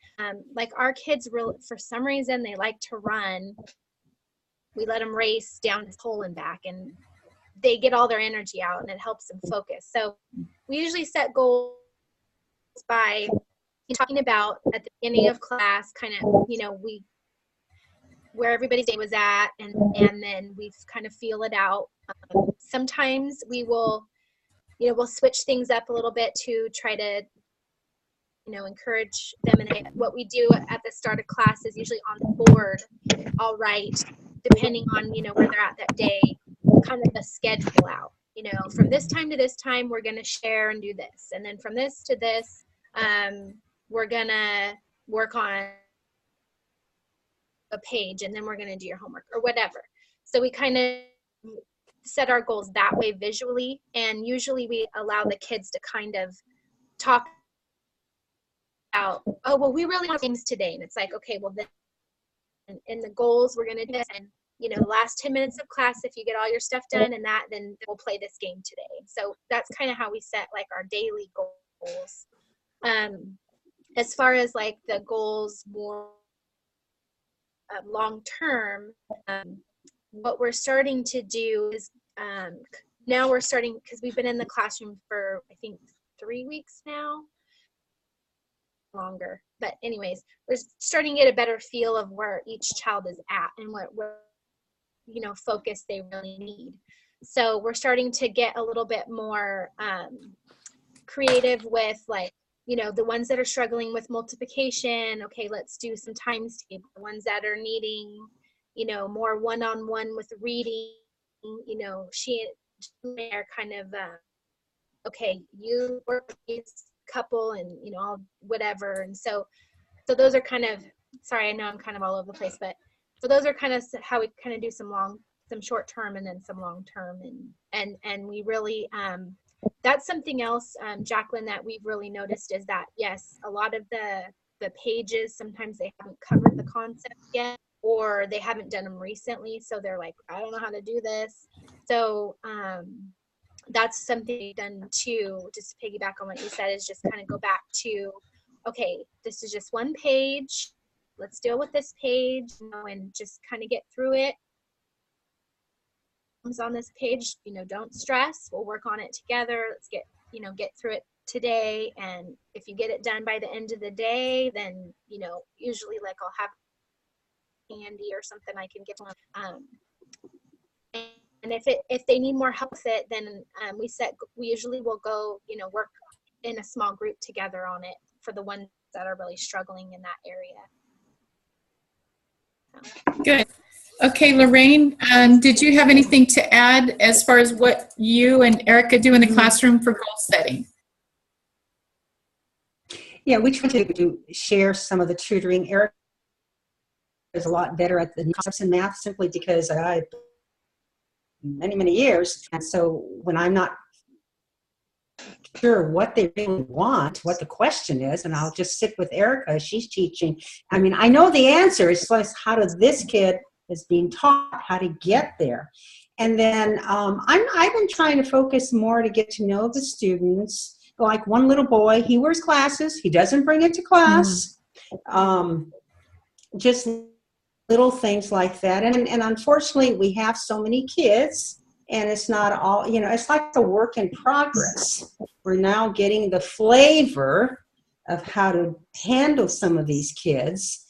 Like our kids, for some reason, they like to run. We let them race down this hole and back, and they get all their energy out, and it helps them focus. So we usually set goals by talking about at the beginning of class, kind of, where everybody's day was at, and then we kind of feel it out. Sometimes we will, we'll switch things up a little bit to try to, encourage them. And what we do at the start of class is usually on the board, I'll write, depending on, where they're at that day, kind of a schedule out. From this time to this time, we're going to share and do this. And then from this to this, we're going to work on a page, and then we're going to do your homework or whatever. So we kind of set our goals that way visually. And usually we allow the kids to kind of talk about, oh, well, we really want things today. And it's like, okay, well, then in the goals, we're going to do this. And, the last 10 minutes of class, if you get all your stuff done and that, then we'll play this game today. So that's kind of how we set like our daily goals. As far as like the goals more long term, what we're starting to do is now we're starting, because we've been in the classroom for I think 3 weeks now, longer, but anyways, we're starting to get a better feel of where each child is at and what focus they really need. So we're starting to get a little bit more creative with like, the ones that are struggling with multiplication, okay, let's do some times table. The ones that are needing, more one-on-one with reading, she are kind of, okay, you work with this couple and, all whatever. And so those are kind of, sorry, I know I'm kind of all over the place, but so those are kind of how we kind of do some short term and then some long term. And we really, that's something else, Jacqueline, that we've really noticed is that, yes, a lot of the pages, sometimes they haven't covered the concept yet, or they haven't done them recently. So they're like, I don't know how to do this. So that's something we've done too, just to piggyback on what you said, is just kind of go back to, okay, this is just one page. Let's deal with this page, and just kind of get through it. On this page, don't stress. We'll work on it together. Let's get through it today. And if you get it done by the end of the day, then, usually like I'll have candy or something I can give them. And if they need more help with it, then we usually will go, work in a small group together on it for the ones that are really struggling in that area. Good. Okay, Lorraine, did you have anything to add as far as what you and Erica do in the classroom for goal setting? Yeah, we try to share some of the tutoring. Erica is a lot better at the concepts in math simply because I many years. And so when I'm not sure what they really want, what the question is, and I'll just sit with Erica, she's teaching. I mean, I know the answer. It's like, how does this kid is being taught how to get there? And then I've been trying to focus more to get to know the students. Like one little boy, he wears glasses. He doesn't bring it to class. Just little things like that. And unfortunately, we have so many kids, and it's not all, it's like a work in progress. We're now getting the flavor of how to handle some of these kids,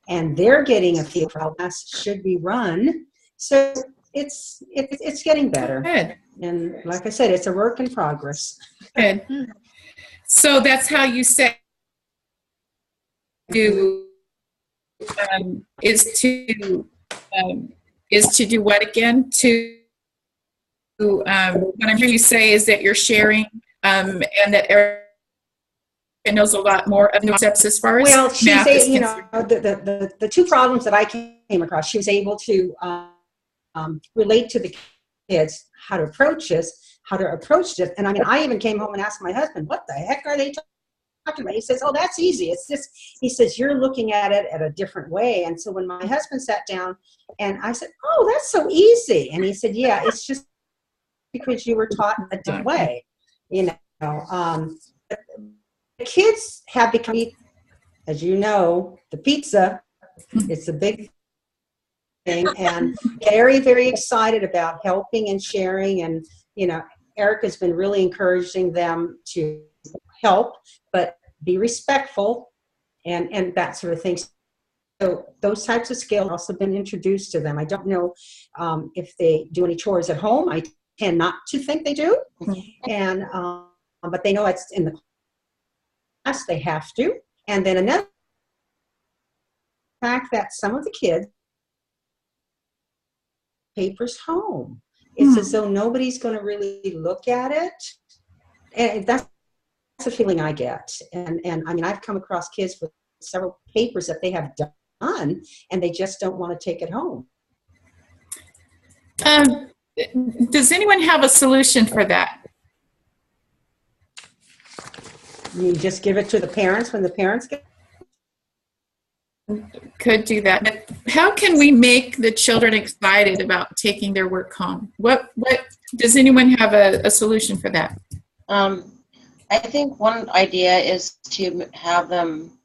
and they're getting a feel for how class should be run. So it's getting better. Good. And like I said, it's a work in progress. Good. So that's how you say is to do what again? What I'm hearing you say is that you're sharing, and that Erica knows a lot more of concepts as far as math is concerned. The two problems that I came across, she was able to relate to the kids how to approach this, And I mean, I even came home and asked my husband, what the heck are they talking about? He says, oh, that's easy. It's just, he says, you're looking at it at a different way. And so when my husband sat down and I said, oh, that's so easy. And he said, yeah, it's just because you were taught a different way, you know. The kids have become, as you know, the pizza, it's a big thing, and very, very excited about helping and sharing. And, you know, Erica's been really encouraging them to help, but be respectful and that sort of thing. So those types of skills have also been introduced to them. I don't know if they do any chores at home. I tend not to think they do. And but they know it's in the class, they have to. And then another fact that some of the kids papers home. It's as though nobody's going to really look at it. And that's a feeling I get. And I mean, I've come across kids with several papers that they have done and they just don't want to take it home. Does anyone have a solution for that? You just give it to the parents when the parents get. Could do that. But how can we make the children excited about taking their work home? What does anyone have a solution for that? I think one idea is to have them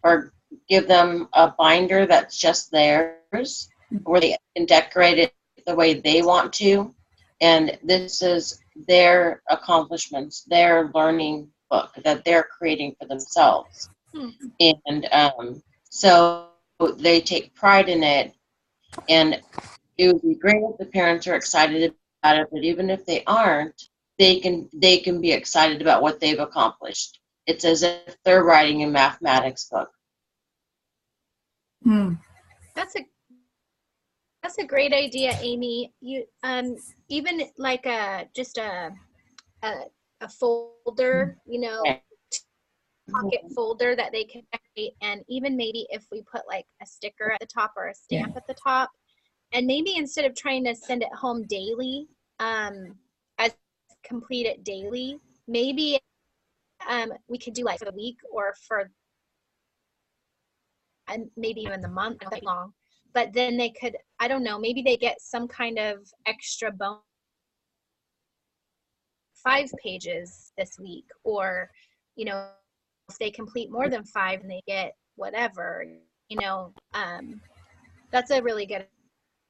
or give them a binder that's just theirs, where they can decorate it the way they want to. And this is their accomplishments, their learning book that they're creating for themselves. And so they take pride in it. And it would be great if the parents are excited about it, but even if they aren't, they can be excited about what they've accomplished. It's as if they're writing a mathematics book. That's a great idea, Amy. You even like just a folder, you know, pocket folder that they can create, and even maybe if we put like a sticker at the top or a stamp at the top, and maybe instead of trying to send it home daily, as complete it daily, maybe we could do like for the week or for and maybe even the month, not that long. But then they could, I don't know, maybe they get some kind of extra bonus 5 pages this week, or, you know, if they complete more than 5 and they get whatever, you know. That's a really good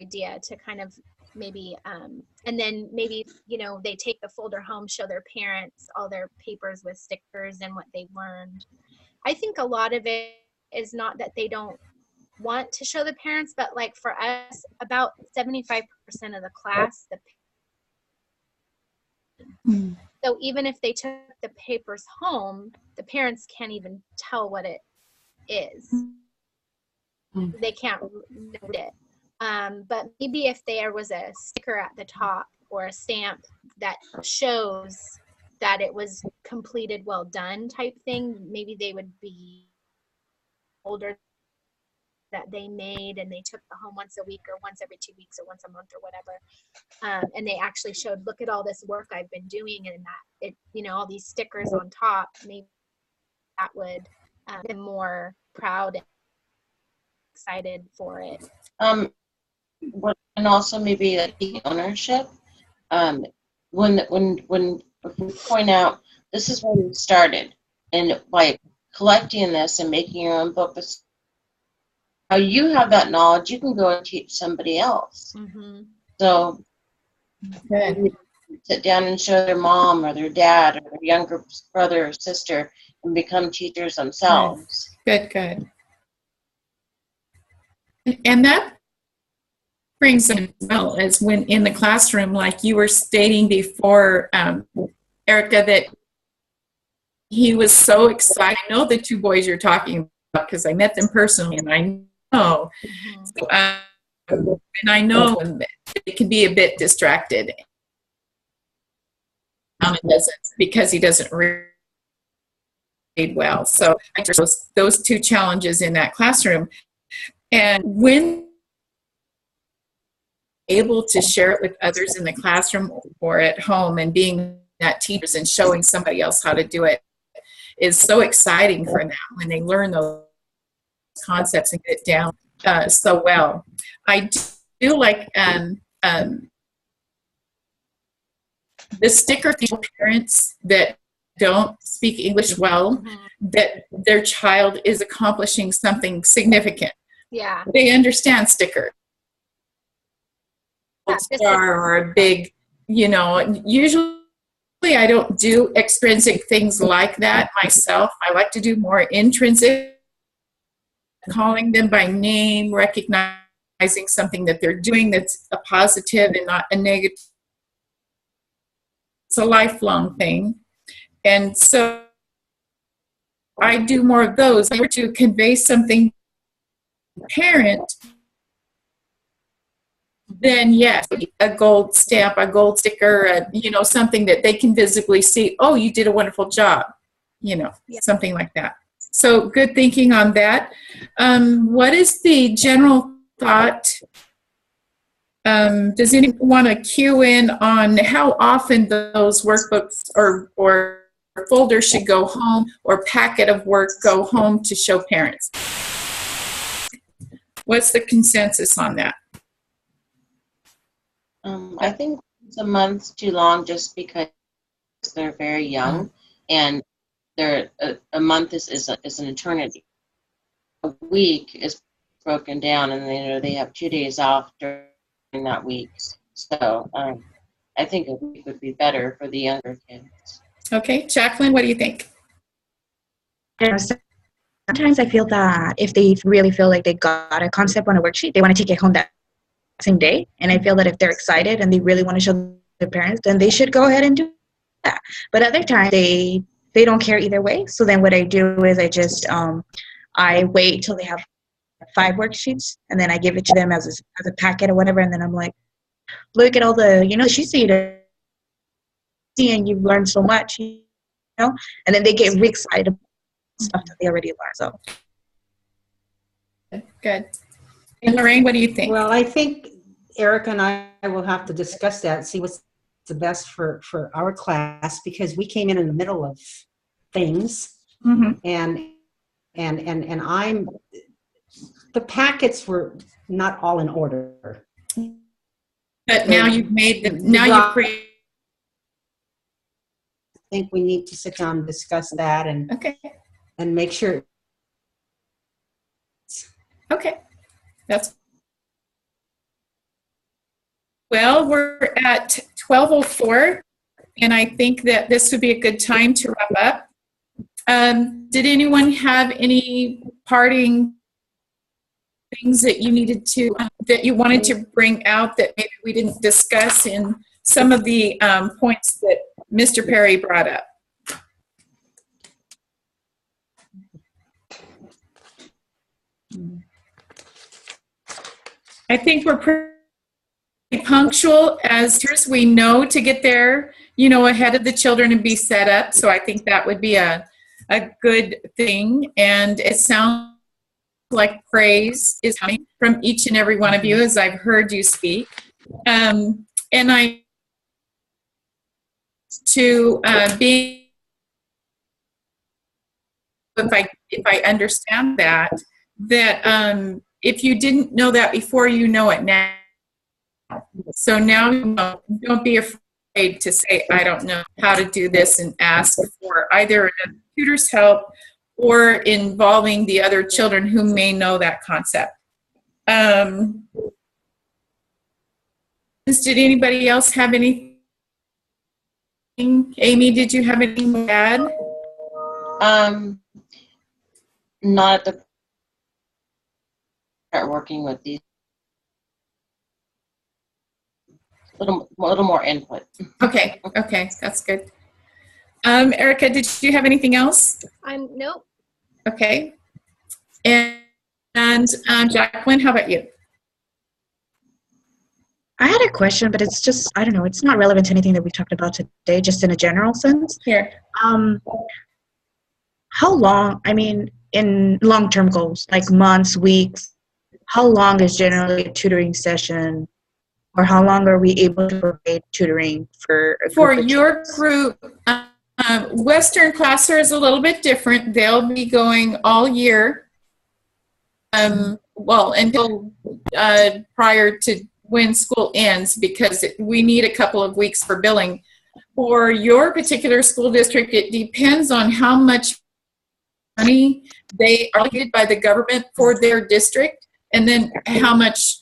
idea to kind of maybe, and then maybe, you know, they take the folder home, show their parents all their papers with stickers and what they learned. I think a lot of it is not that they don't want to show the parents, but like for us, about 75% of the class, so even if they took the papers home, the parents can't even tell what it is. They can't note it. But maybe if there was a sticker at the top or a stamp that shows that it was completed, well done type thing, maybe they would be older that they made and they took the home once a week or once every 2 weeks or once a month or whatever. And they actually showed, look at all this work I've been doing, and that it, you know, all these stickers on top, maybe that would make them more proud and excited for it. And also maybe the ownership. When we point out this is where we started, and by collecting this and making your own book, how you have that knowledge, you can go and teach somebody else. So sit down and show their mom or their dad or their younger brother or sister and become teachers themselves. Good. And that brings in as well as when in the classroom, like you were stating before, Erica, that he was so excited. I know the 2 boys you're talking about because I met them personally, and I know. So, and I know it can be a bit distracted. It doesn't, because he doesn't read well. So those 2 challenges in that classroom. And when able to share it with others in the classroom or at home, and being that teachers and showing somebody else how to do it is so exciting for them when they learn those concepts and get it down so well. I do like the sticker for parents that don't speak English well, that their child is accomplishing something significant. Yeah. They understand sticker. Star or a big, usually I don't do extrinsic things like that myself. I like to do more intrinsic, calling them by name, recognizing something that they're doing that's a positive and not a negative. It's a lifelong thing. And so I do more of those to convey something to the parent. Then yes, a gold stamp, a gold sticker, something that they can visibly see, oh, you did a wonderful job, something like that. So good thinking on that. What is the general thought? Does anyone want to cue in on how often those workbooks or folders should go home, or packet of work go home to show parents? What's the consensus on that? I think it's a month's too long, just because they're very young, and they're a month is an eternity. A week is broken down, and they have 2 days off during that week. So I think a week would be better for the younger kids. Okay, Jacqueline, what do you think? Sometimes I feel that if they really feel like they got a concept on a worksheet, they want to take it home that same day. And I feel that if they're excited and they really want to show their parents, then they should go ahead and do that. But other times they don't care either way. So then what I do is I just I wait till they have 5 worksheets, and then I give it to them as a packet or whatever. And then I'm like, look at all the sheets you see, and you've learned so much, and then they get really excited about stuff that they already learned. So good. And Lorraine, what do you think? Well, I think Erica and I will have to discuss that and see what's the best for our class, because we came in the middle of things, and the packets were not all in order. But now you've made them. Now you've created. I think we need to sit down and discuss that and make sure. Okay, well, we're at 12:04, and I think that this would be a good time to wrap up. Did anyone have any parting things that you wanted to bring out that maybe we didn't discuss in some of the points that Mr. Perry brought up? I think we're pretty punctual as teachers. We know to get there, ahead of the children and be set up. So I think that would be a good thing. And it sounds like praise is coming from each and every one of you as I've heard you speak. And I be if I understand that if you didn't know that before, you know it now. So now don't be afraid to say, I don't know how to do this, and ask for either a tutor's help or involving the other children who may know that concept. Did anybody else have anything? Amy, did you have anything to add? Not at the start working with these. A little more input. Okay, that's good. Erica, did you have anything else? Nope. Okay. And Jacqueline, how about you? I had a question, but it's just, I don't know, it's not relevant to anything that we talked about today, just in a general sense. Here. How long, in long-term goals, like months, weeks, how long is generally a tutoring session or how long are we able to provide tutoring for a For group of your teens? group, Western Classer is a little bit different. They'll be going all year. Well, until prior to when school ends, because we need a couple of weeks for billing. For your particular school district, it depends on how much money they are allocated by the government for their district, and then how much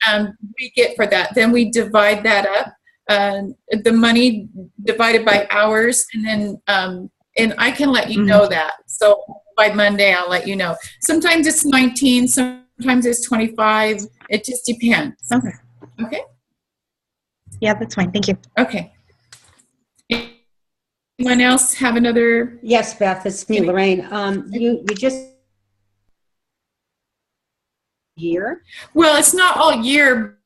we get for that. Then we divide that up, the money divided by hours, and then and I can let you know that. So by Monday, I'll let you know. Sometimes it's 19, sometimes it's 25. It just depends. Okay. Okay. Yeah, that's fine. Thank you. Okay. Anyone else have another? Yes, Beth, it's me, Lorraine. You just year? Well, it's not all year.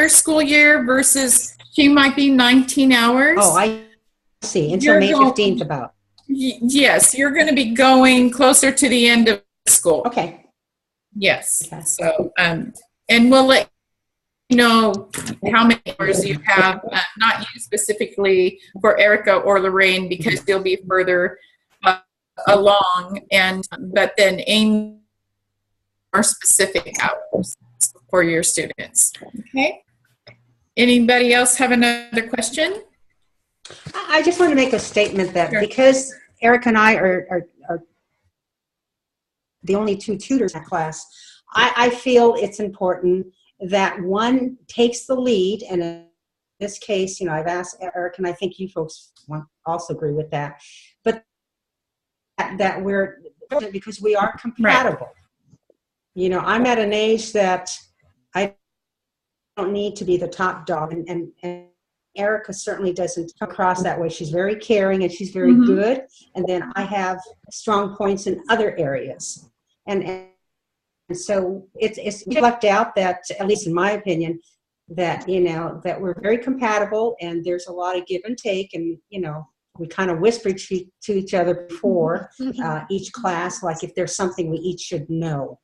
School year versus she might be 19 hours. Oh, I see. Until You're May going- 15th about. Yes, you're going to be going closer to the end of school. Okay. Yes. Okay. So, and we'll let you know how many hours you have, not you specifically for Erica or Lorraine, because they'll be further along, but then aim more specific hours for your students. Okay. Anybody else have another question? I just want to make a statement that Sure. because Eric and I are the only two tutors in that class, I feel it's important that one takes the lead, and in this case, you know, I've asked Eric, and I think you folks also agree with that, but that we're, because we are compatible. You know, I'm at an age that I don't need to be the top dog, and Erica certainly doesn't come across that way. She's very caring and she's very good, and then I have strong points in other areas, and so it's left out that, at least in my opinion, that, you know, that we're very compatible and there's a lot of give and take, and, you know, we kind of whisper to each other before each class, like if there's something we each should know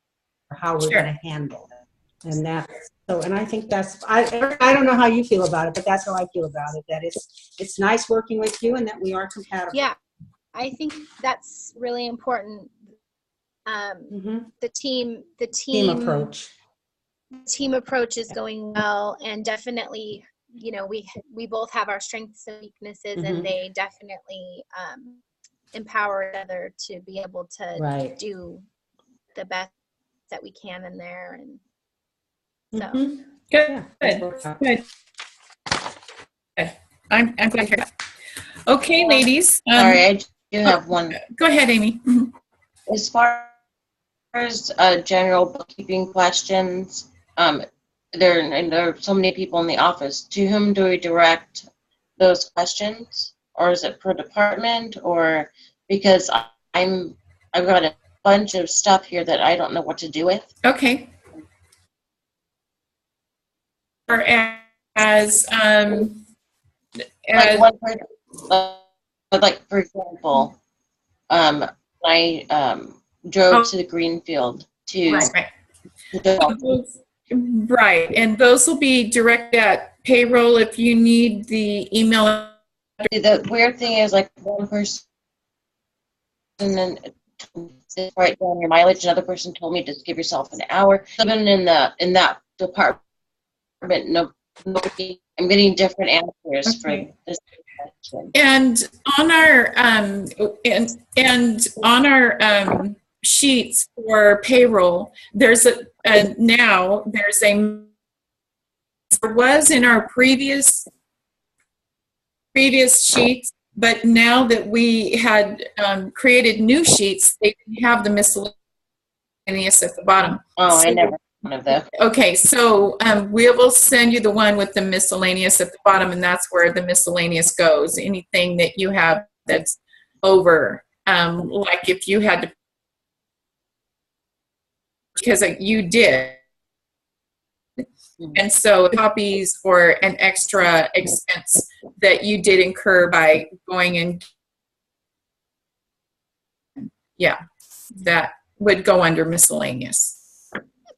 or how we're going to handle it. And that, so, and I think that's, I don't know how you feel about it, but that's how I feel about it, that it's nice working with you and that we are compatible. Yeah, I think that's really important. The team approach is going well, and definitely, you know, we both have our strengths and weaknesses, and they definitely empower each other to be able to do the best that we can in there, and so Good. Good. I'm glad to hear that. Okay, ladies. Sorry, I do have one. Go ahead, Amy. As far as general bookkeeping questions, there are so many people in the office. To whom do we direct those questions, or is it per department, or because I've got a bunch of stuff here that I don't know what to do with. Okay. Or as like one person, like for example, I drove to the Greenfield to right, and those will be directed at payroll if you need the email. The weird thing is, like, one person and write down your mileage, another person told me just give yourself an hour. Even in that department, nobody, I'm getting different answers for this question. And on our and on our sheets for payroll, there's there was in our previous sheets, but now that we had created new sheets, they didn't have the miscellaneous at the bottom. Oh, I never one of those. Okay, so we will send you the one with the miscellaneous at the bottom, and that's where the miscellaneous goes. Anything that you have that's over, like if you had to, because you did. And so copies for an extra expense that you did incur by going in, yeah, that would go under miscellaneous.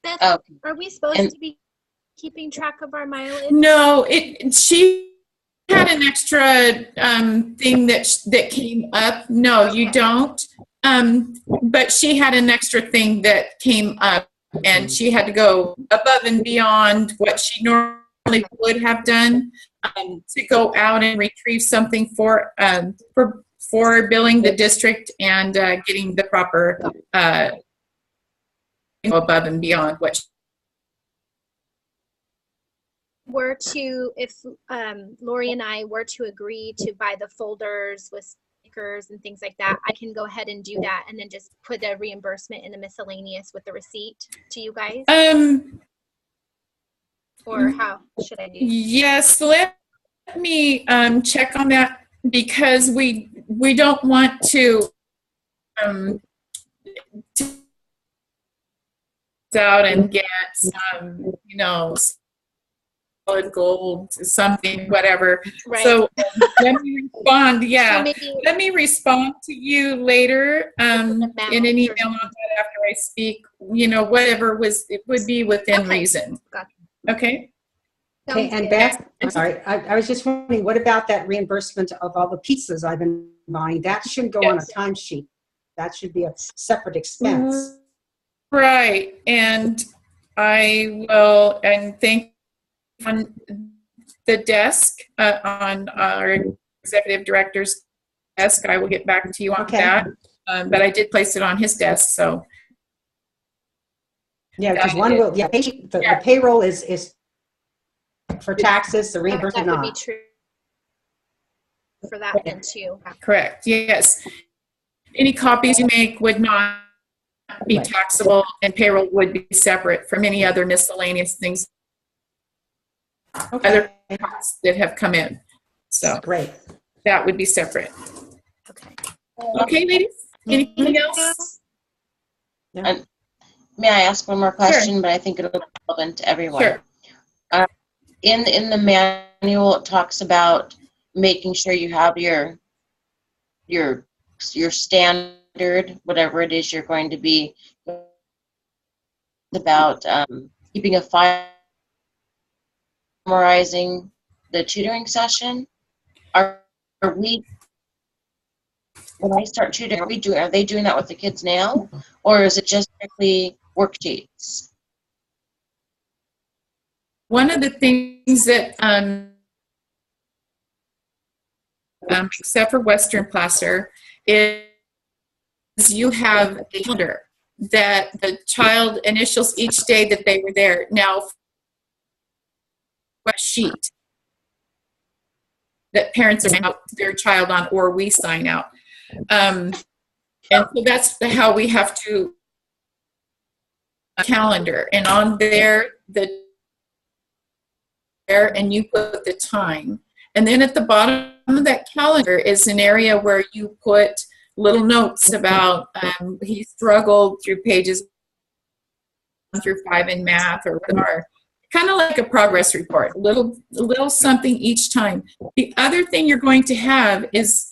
Beth, Okay. are we supposed to be keeping track of our mileage? No, she had an extra thing that came up. No, you don't. But she had an extra thing that came up, and she had to go above and beyond what she normally would have done to go out and retrieve something for billing the district and getting the proper above and beyond what were to, if Lori and I were to agree to buy the folders with stickers and things like that, I can go ahead and do that and then just put a reimbursement in the miscellaneous with the receipt to you guys? Or how should I do? Yes, let me check on that, because we don't want to out and get some, solid gold, something, whatever. Right. So let me respond. Yeah, So maybe let me respond to you later in an email on that after I speak. Whatever it would be within reason. Gotcha. Okay. Okay, and Beth, I'm sorry, I was just wondering, what about that reimbursement of all the pizzas I've been buying? That shouldn't go on a timesheet. That should be a separate expense. Right, and I will, and thank on the desk, on our executive director's desk. I will get back to you on that. But I did place it on his desk, so. Yeah, because one will, the payroll is for taxes, the reimbursement that not. would be true for that then too. Correct, yes. Any copies you make would not be taxable, and payroll would be separate from any other miscellaneous things, other costs that have come in. So great. That would be separate. Okay, ladies? Anything else? Yeah. May I ask one more question? Sure. But I think it'll be relevant to everyone. Sure. In the manual, it talks about making sure you have your standard, whatever it is you're going to be, about keeping a file, summarizing the tutoring session. Are we, when I start tutoring, are they doing that with the kids now, or is it just strictly worksheets? One of the things that, except for Western Placer, is you have a calendar that the child initials each day that they were there. Now, a sheet that parents sign out their child on, or we sign out. And so that's how we have to calendar. And on there, and you put the time. And then at the bottom of that calendar is an area where you put little notes about he struggled through pages 1 through 5 in math, or kind of like a progress report, little something each time. The other thing you're going to have is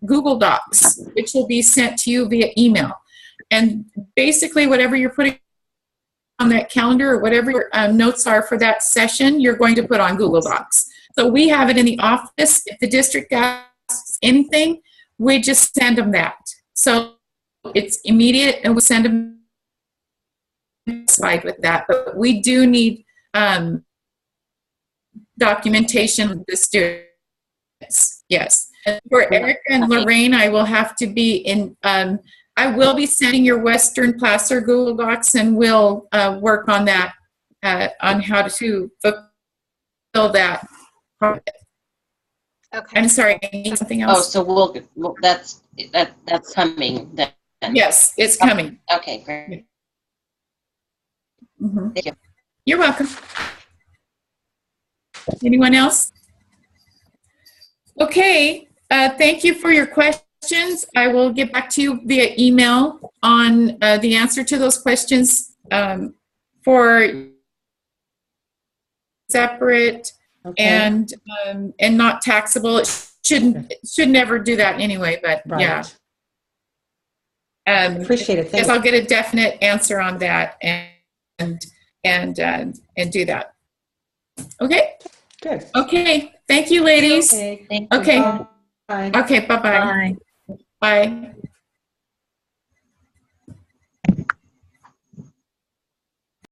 Google Docs, which will be sent to you via email. And basically whatever you're putting on that calendar, or whatever your notes are for that session, you're going to put on Google Docs. So we have it in the office. If the district asks anything, we just send them that. So it's immediate, and we send them slide with that. But we do need documentation of the students. Yes. And for Eric and Lorraine, I will have to be in. I will be sending your Western Placer Google Docs, and we'll work on that, on how to fulfill that. Okay. I'm sorry, something else? Oh, so that's coming then. Yes, it's coming. Okay, great. Mm-hmm. Thank you. You're welcome. Anyone else? Okay, thank you for your questions. I will get back to you via email on the answer to those questions for separate and not taxable. It should never do that anyway, but yeah. Appreciate it. Yes, I'll get a definite answer on that and do that. Okay. Good. Okay. Thank you, ladies. Okay. Thank you. Okay. Bye. Okay. Bye-bye. Bye. Bye.